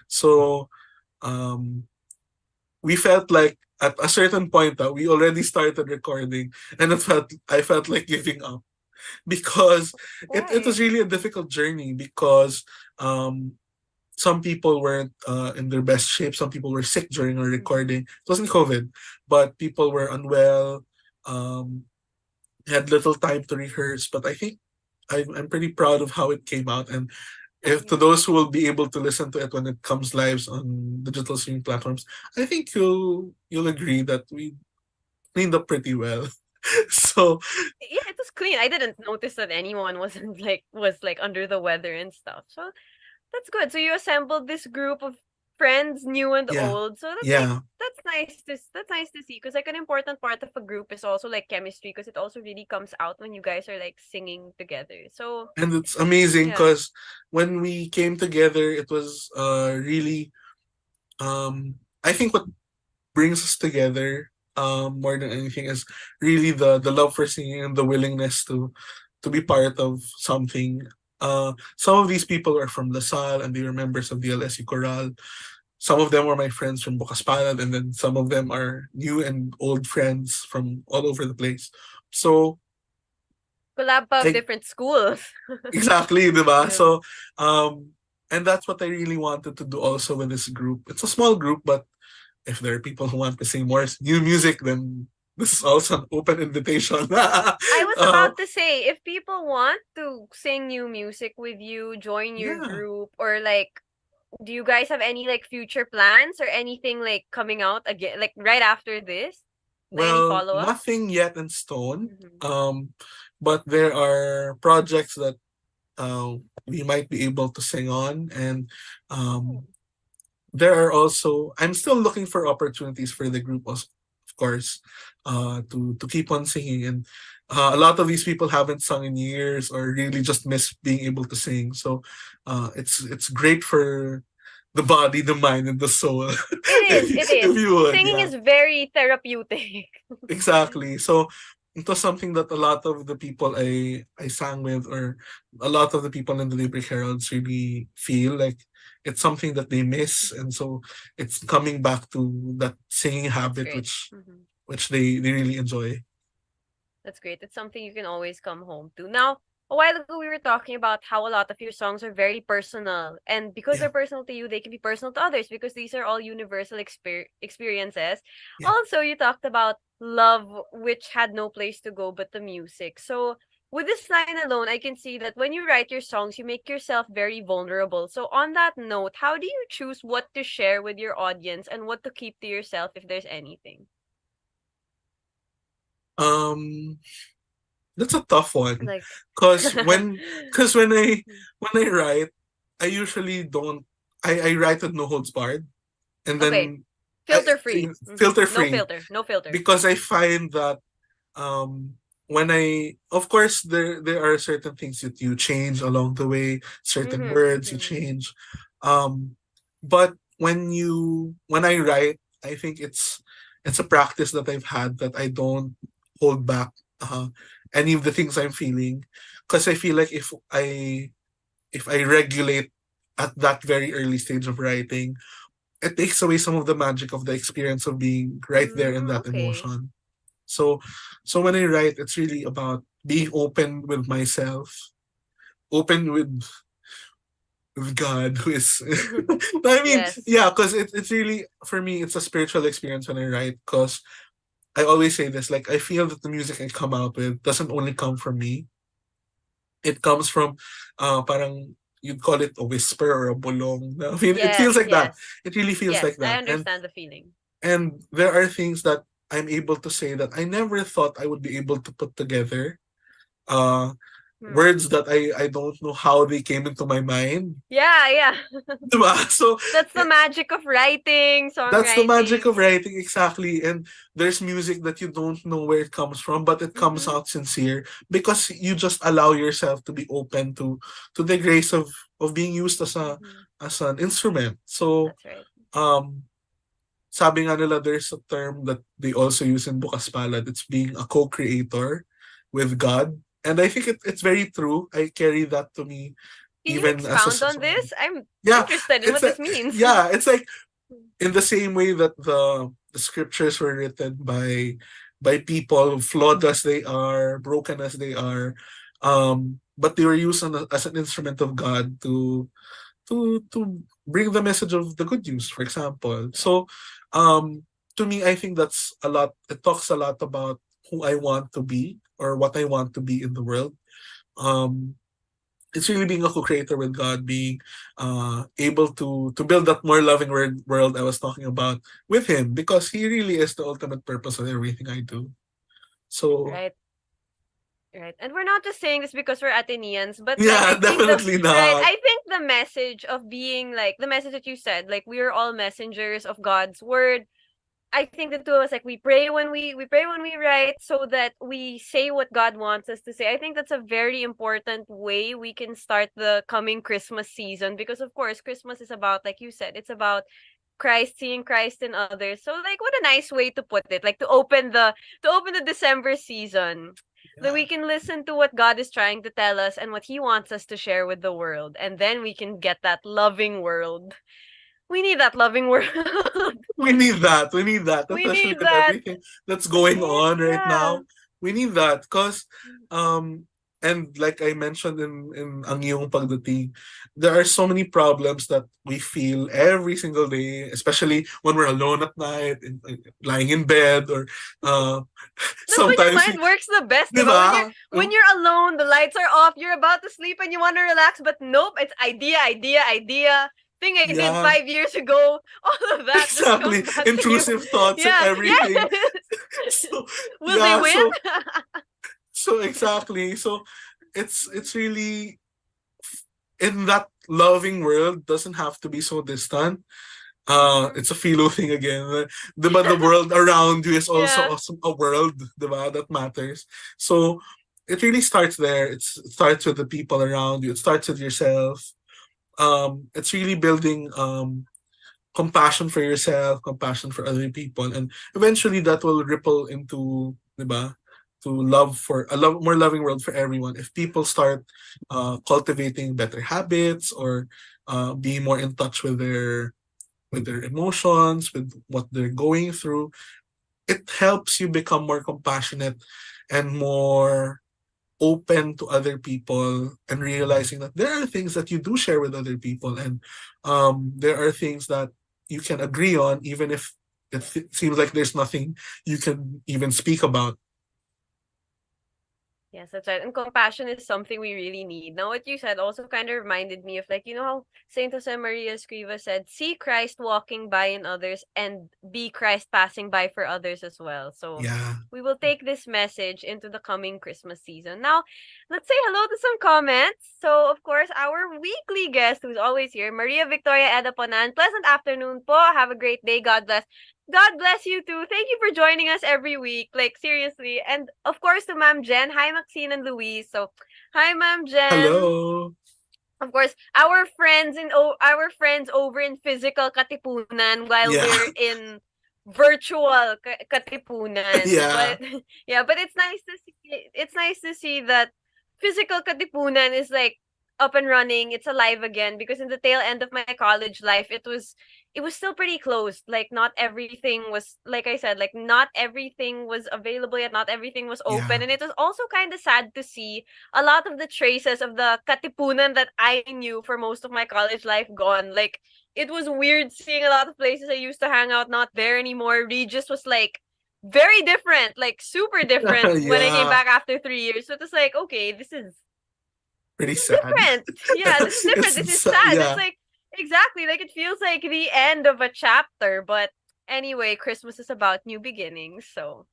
So um, we felt like at a certain point we already started recording, and I felt like giving up because it was Why? really a difficult journey because um, some people weren't in their best shape. Some people were sick during our recording. It wasn't COVID, but people were unwell. Um, had little time to rehearse, but I think I'm pretty proud of how it came out. And if to those who will be able to listen to it when it comes live on digital streaming platforms, I think you'll agree that we cleaned up pretty well. So Yeah, it was clean. I didn't notice that anyone wasn't was like under the weather and stuff. So that's good. So you assembled this group of friends, new and yeah, old. So yeah. that's nice to see because like an important part of a group is also like chemistry because it also really comes out when you guys are like singing together. So And it's amazing yeah. because when we came together, it was really I think what brings us together more than anything is really the love for singing and the willingness to be part of something. Some of these people are from LaSalle and they were members of the LSU Chorale. Some of them were my friends from Bocas Palad, and then some of them are new and old friends from all over the place. So Collab pa of I different schools. exactly, diba? Yeah. So and that's what I really wanted to do also with this group. It's a small group, but if there are people who want to sing more new music, then this is also an open invitation. I was about to say, if people want to sing new music with you, join your Yeah. group, or like, do you guys have any like future plans or anything like coming out again, like right after this? Any Well, follow up? nothing yet in stone. Mm-hmm. But there are projects that we might be able to sing on, and Oh, um, there are also I'm still looking for opportunities for the group, of course, to keep on singing. And a lot of these people haven't sung in years or really just miss being able to sing. So it's great for the body, the mind, and the soul. it is. It If is. you would, Singing yeah. is very therapeutic. Exactly. So it was something that a lot of the people I sang with, or a lot of the people in the Daybreak Heralds, really feel like it's something that they miss, and so it's coming back to that singing That's habit, great. Mm-hmm. which they really enjoy. That's great. It's something you can always come home to. Now, a while ago, we were talking about how a lot of your songs are very personal. And because Yeah, they're personal to you, they can be personal to others because these are all universal experiences. yeah. Also, you talked about love, which had no place to go but the music. So, with this line alone, I can see that when you write your songs, you make yourself very vulnerable. So, on that note, how do you choose what to share with your audience and what to keep to yourself if there's anything? Um, that's a tough one, Like, cause cause when I write, I usually don't. I write with no holds barred, and okay. then Filter free. filter No free, filter. No filter. because I find that when I of course there are certain things that you change along the way, certain words you Mm-hmm. change, but when I write, I think it's a practice that I've had, that I don't hold back any of the things I'm feeling, because I feel like if I regulate at that very early stage of writing, it takes away some of the magic of the experience of being right there in that Okay. emotion. So when I write, it's really about being open with myself, open with God, who is I mean, Yes. yeah, because it's really, for me, it's a spiritual experience when I write, because I always say this, like, I feel that the music I come out with doesn't only come from me. It comes from parang you'd call it a whisper or a bulong. I mean, it feels Yes, like that. yes. It really feels Yes, like I that. understand the feeling. And there are things that I'm able to say that I never thought I would be able to put together. Uh words that I don't know how they came into my mind. Yeah. Diba? So That's the magic of writing, that's the magic of songwriting. writing, exactly. And there's music that you don't know where it comes from, but it comes Mm-hmm. out sincere because you just allow yourself to be open to the grace of being used Mm-hmm. as an instrument. So That's right. um sabi nga nila, there's a term that they also use in Bukas Palad. It's being a co-creator with God. And I think it's very true. I carry that to me Can you even as a expound on this? I'm yeah, interested in it's what a, this means. it's like in the same way that the scriptures were written by people flawed as they are, broken as they are, but they were used as an instrument of God to bring the message of the good news, for example. So to me, I think that's a lot. It talks a lot about who I want to be or what I want to be in the world. Um, it's really being a co-creator with God, being able to build that more loving world I was talking about with Him, because He really is the ultimate purpose of everything I do. So Right. Right. And we're not just saying this because we're Athenians, but like yeah, I think the definitely right, not. I think the message of being like the message that you said, like we are all messengers of God's word. I think the two of us like we pray when we write so that we say what God wants us to say. I think that's a very important way we can start the coming Christmas season because of course Christmas is about, like you said, it's about Christ, seeing Christ in others. So like what a nice way to put it. Like to open the December season. That Yeah. we can listen to what God is trying to tell us and what He wants us to share with the world. And then we can get that loving world. We need that loving world. We need that. We need that, We especially need with that. everything that's going on right Yeah. now. We need that because, and like I mentioned in Ang Iyong Pagdating, there are so many problems that we feel every single day, especially when we're alone at night, lying in bed, or uh, That's when your sometimes we, mind works the best, di diba? ba? When you're alone, the lights are off, you're about to sleep and you want to relax, but nope, it's idea. Thing I did Yeah, 5 years ago. All of that just comes exactly. back to you. Intrusive thoughts and Yeah, everything. yes. So Will they yeah, win? so exactly. So it's really in that loving world doesn't have to be so distant. Mhm. It's a philo thing again. Diba, the world around you is also Yeah. a world, diba, that matters. So it really starts there. It starts with the people around you. It starts with yourself. It's really building compassion for yourself, compassion for other people, and eventually that will ripple into, diba, to love for a more loving world for everyone. If people start cultivating better habits or be more in touch with their emotions, with what they're going through, it helps you become more compassionate and more open to other people, and realizing that there are things that you do share with other people, and there are things that you can agree on even if seems like there's nothing you can even speak about. Yes, that's right. And compassion is something we really need. Now, what you said also kind of reminded me of, like, you know how Saint Jose Maria Escriva said, see Christ walking by in others and be Christ passing by for others as well. So Yeah. we will take this message into the coming Christmas season. Now, let's say hello to some comments. So, of course, our weekly guest who's always here, Maria Victoria Edaponan. Pleasant afternoon po. Have a great day. God bless. God bless you too. Thank you for joining us every week. Like, seriously. And of course to Ma'am Jen. Hi, Maxine and Louise. So, hi, Ma'am Jen. Hello. Of course, our friends our friends over in physical Katipunan while Yeah. we're in virtual Katipunan. Yeah. But yeah, but it's nice to see that physical Katipunan is like up and running. It's alive again because in the tail end of my college life, it was still pretty closed. Like not everything was, like I said, like not everything was available yet, not everything was open, Yeah. and it was also kind of sad to see a lot of the traces of the Katipunan that I knew for most of my college life gone. Like it was weird seeing a lot of places I used to hang out not there anymore. Regis was like very different, like super different when I came Yeah. back after 3 years. So it was like, okay, Pretty this is sad. different. Yeah, this is different. This is sad. It's Yeah. like exactly like it feels like the end of a chapter. But anyway, Christmas is about new beginnings. So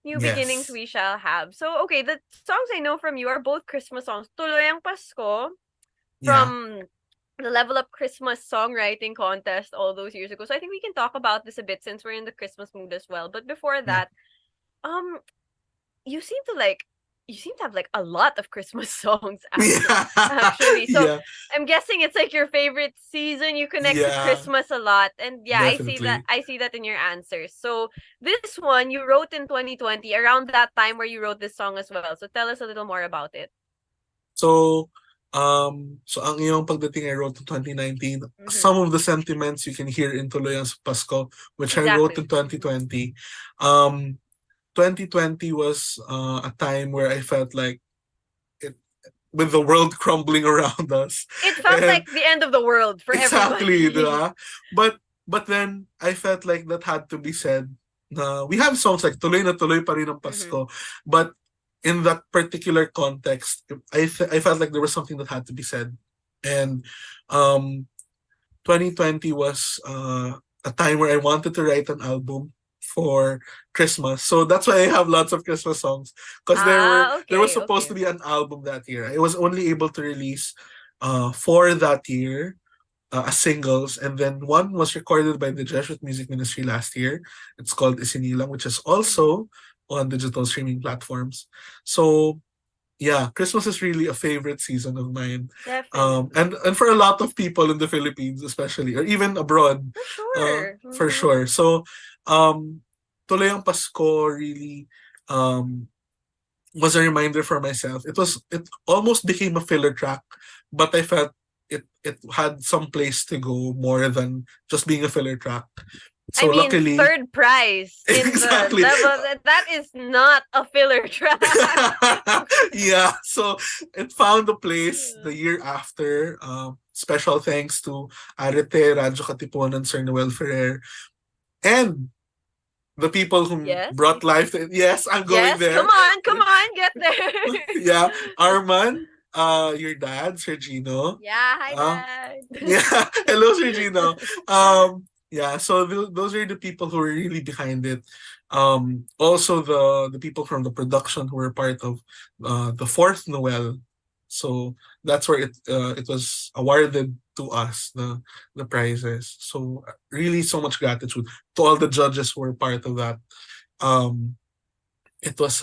New beginnings Yes. we shall have. So, okay, the songs I know from you are both Christmas songs. Tuloy ang Pasko Yeah. from the Level Up Christmas Songwriting Contest all those years ago. So I think we can talk about this a bit since we're in the Christmas mood as well. But before Yeah. that, um, you seem to have like a lot of Christmas songs Yeah. actually. So Yeah. I'm guessing it's like your favorite season. You connect to Yeah. Christmas a lot. And yeah, Definitely. I see that in your answers. So this one you wrote in 2020, around that time where you wrote this song as well. So tell us a little more about it. So, so ang iyong pagdating I wrote in 2019, some of the sentiments you can hear in Tuloy ang Pasko, which I wrote in 2020. 2020 was a time where I felt like with the world crumbling around us. It felt like the end of the world for exactly, everybody. diba? But then I felt like that had to be said. We have songs like Tuloy na Tuloy pa rin ang Pasko, but in that particular context, I felt like there was something that had to be said. And 2020 was a time where I wanted to write an album for Christmas. So that's why I have lots of Christmas songs, because there was supposed to be an album that year. I was only able to release 4 that year as singles, and then one was recorded by the Jesuit Music Ministry last year. It's called Isinilang, which is also on digital streaming platforms. So yeah, Christmas is really a favorite season of mine. Definitely. And for a lot of people in the Philippines especially, or even abroad. For sure. For sure. So Tuloy ang Pasko really was a reminder for myself. It almost became a filler track, but I felt it had some place to go more than just being a filler track. So I mean, luckily, third prize in exactly. the level. That is not a filler track. Yeah, so it found a place the year after. Special thanks to Arete, Radyo Katipunan, Sir Noel Ferrer, and the people who brought life to it. Yes, I'm going there. Come on, get there. Yeah, Arman, your dad, Sir Gino. Yeah, hi dad. Yeah, hello, Sir Gino. Yeah, so those are the people who are really behind it. Also the people from the production who were part of the 4th Noel. So that's where it was awarded to us, the prizes. So really so much gratitude to all the judges who were part of that. It was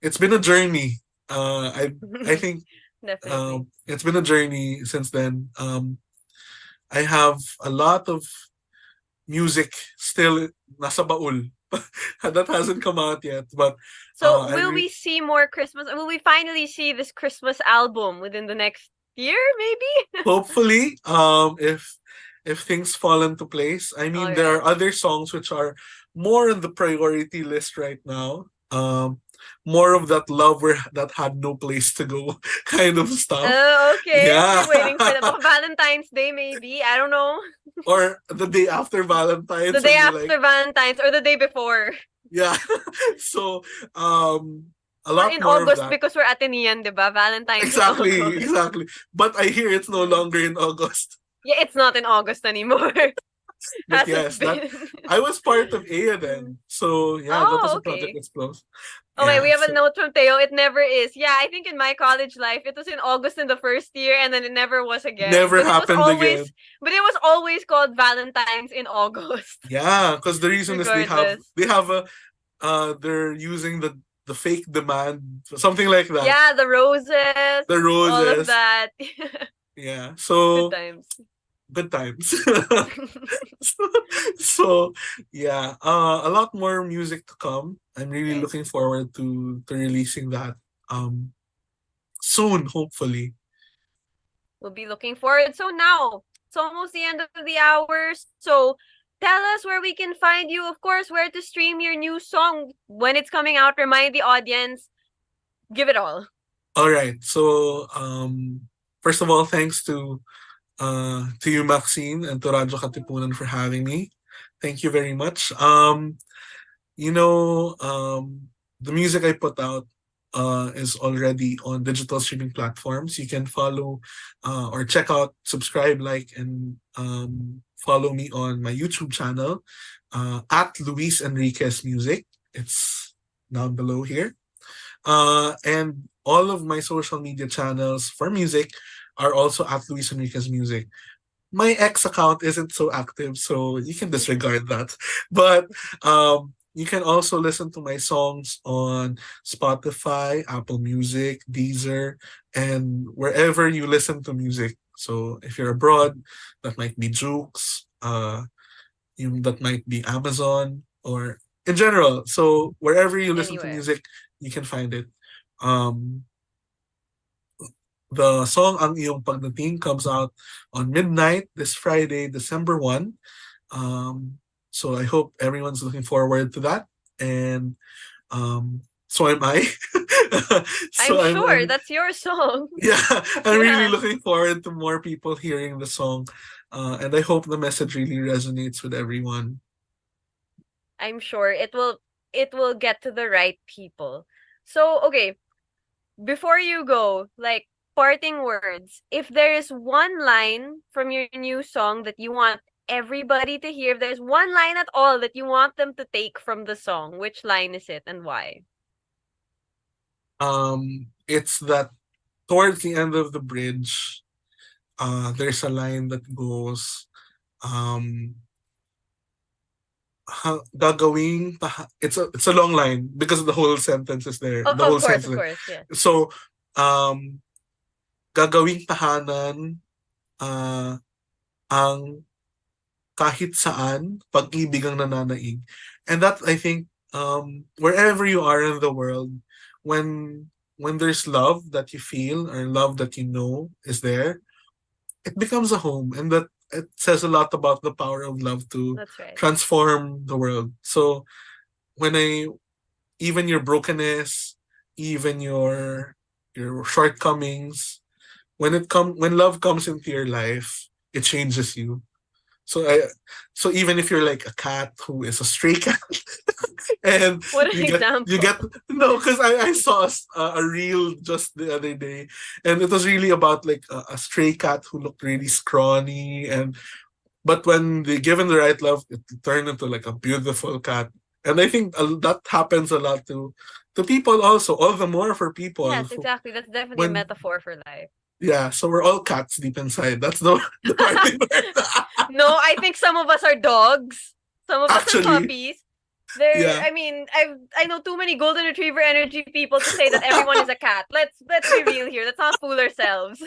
it's been a journey. I think it's been a journey since then. I have a lot of music still nasa baul that hasn't come out yet. But so will we see more Christmas? Will we finally see this Christmas album within the next year, maybe? Hopefully, if things fall into place. I mean, there are other songs which are more on the priority list right now. More of that love that had no place to go kind of stuff. Oh, okay. Yeah. We're waiting for the Valentine's Day, maybe. I don't know. Or the day after Valentine's. The day after Valentine's or the day before. Yeah. So, a lot in more August of that. because we're Atenean, diba? Valentine's. Exactly, exactly. But I hear it's no longer in August. Yeah, it's not in August anymore. But yes, I was part of Aya then. So yeah, that was a project that's close. Okay, we have a note from Teo. It never is. Yeah, I think in my college life, it was in August in the first year, and then it never was again. Never happened again. But it was always called Valentine's in August. Yeah, because the reason is they have a they're using the fake demand, something like that. Yeah, the roses. The roses. All of that. Yeah. So good times. Good times. So yeah, a lot more music to come. I'm really looking forward to releasing that soon, hopefully. We'll be looking forward. So now it's almost the end of the hour. So tell us where we can find you. Of course, where to stream your new song when it's coming out. Remind the audience. Give it all. All right. So first of all, thanks to you, Maxine, and to Radyo Katipunan for having me. Thank you very much. The music I put out is already on digital streaming platforms. You can follow or check out, subscribe, like, and follow me on my YouTube channel at Luis Enriquez Music. It's down below here. And all of my social media channels for music are also at Luis Enriquez Music. My ex account isn't so active, so you can disregard that. But you can also listen to my songs on Spotify, Apple Music, Deezer, and wherever you listen to music. So if you're abroad, that might be Jukes, that might be Amazon, or in general. So wherever you listen to Anywhere. music, you can find it. Um, the song Ang Iyong Pagdating comes out on midnight this Friday, December 1. So I hope everyone's looking forward to that. And so am I. So I'm sure that's your song. yeah, I'm really Yeah. looking forward to more people hearing the song. And I hope the message really resonates with everyone. I'm sure it will get to the right people. So, okay, before you go, like parting words, if there is one line from your new song that you want everybody to hear, if there's one line at all that you want them to take from the song, which line is it and why? It's that towards the end of the bridge, there's a line that goes, um, it's a long line because the whole sentence is there. Oh, The whole of sentence. course, yeah. So, um, gagawing tahanan ang kahit saan pag-ibig ang nananaig. And that, I think, wherever you are in the world, when there's love that you feel or love that you know is there, it becomes a home, and that it says a lot about the power of love to That's right. transform the world. So when even your brokenness, even your shortcomings, when love comes into your life, it changes you. So so even if you're like a cat who is a stray cat, and What an you example. get no, because I saw a reel just the other day, and it was really about like a stray cat who looked really scrawny, but when they given the right love, it turned into like a beautiful cat. And I think that happens a lot to people also, all the more for people Yes, who, exactly. That's definitely a when metaphor for life. yeah, so we're all cats deep inside. That's the parting word. No, I think some of us are dogs. Some of us are Actually, puppies. yeah. I mean, I know too many golden retriever energy people to say that everyone is a cat. Let's be real here. Let's not fool ourselves.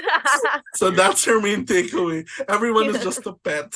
So that's her main takeaway. Everyone is Yeah. just a pet.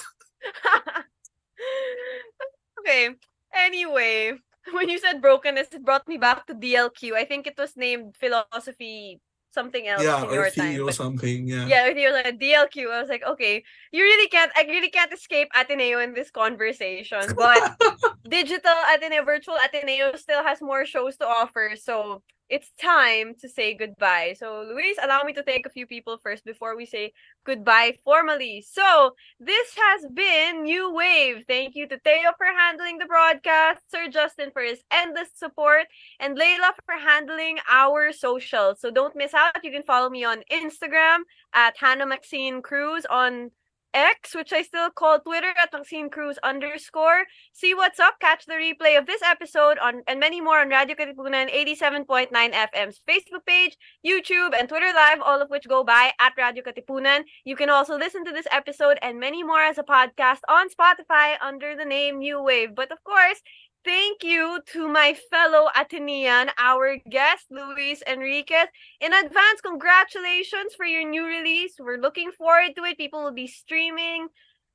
Okay. Anyway, when you said brokenness, it brought me back to DLQ. I think it was named philosophy something else Yeah, in or your time, Theo but something. Yeah. yeah, with your like DLQ, I was like, okay, I really can't escape Ateneo in this conversation. But digital Ateneo, virtual Ateneo still has more shows to offer. So it's time to say goodbye. So Luis, allow me to thank a few people first before we say goodbye formally. So this has been New Wave. Thank you to Teo for handling the broadcast, Sir Justin for his endless support, and Layla for handling our socials. So don't miss out. You can follow me on Instagram at Hannah Maxine Cruz, on X, which I still call Twitter at Maxine Cruz _. See what's up, catch the replay of this episode on and many more on Radio Katipunan 87.9 FM's Facebook page, YouTube, and Twitter Live, all of which go by at Radio Katipunan. You can also listen to this episode and many more as a podcast on Spotify under the name New Wave. But of course, thank you to my fellow Atenean, our guest, Luis Enriquez. In advance, congratulations for your new release. We're looking forward to it. People will be streaming.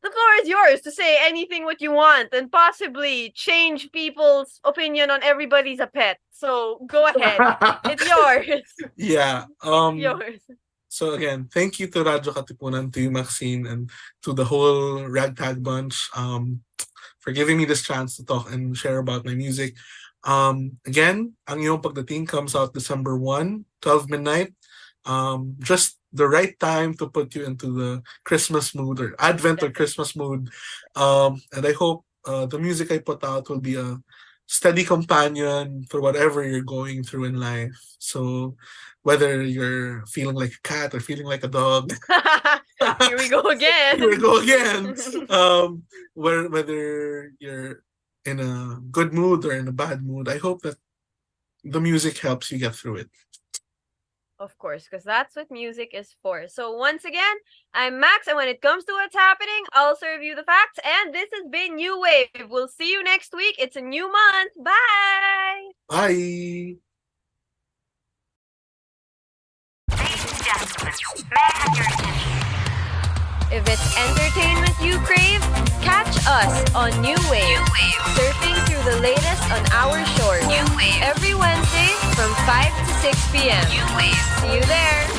The floor is yours to say anything what you want and possibly change people's opinion on everybody's a pet. So go ahead. It's yours. Yeah. It's yours. So again, thank you to Radyo Katipunan, to you, Maxine, and to the whole Ragtag bunch, for giving me this chance to talk and share about my music. Again, Ang Iyong Pagdating comes out December 1, 12 midnight. Just the right time to put you into the Christmas mood or Advent or Christmas mood. And I hope the music I put out will be a steady companion for whatever you're going through in life. So whether you're feeling like a cat or feeling like a dog, Here we go again. here we go again. Whether you're in a good mood or in a bad mood, I hope that the music helps you get through it. Of course, because that's what music is for. So once again, I'm Max, and when it comes to what's happening, I'll serve you the facts. And this has been New Wave. We'll see you next week. It's a new month. Bye! Bye! If it's entertainment you crave, catch us on New Wave. Surfing through the latest on our shores. Every Wednesday from 5 to 6 p.m. See you there.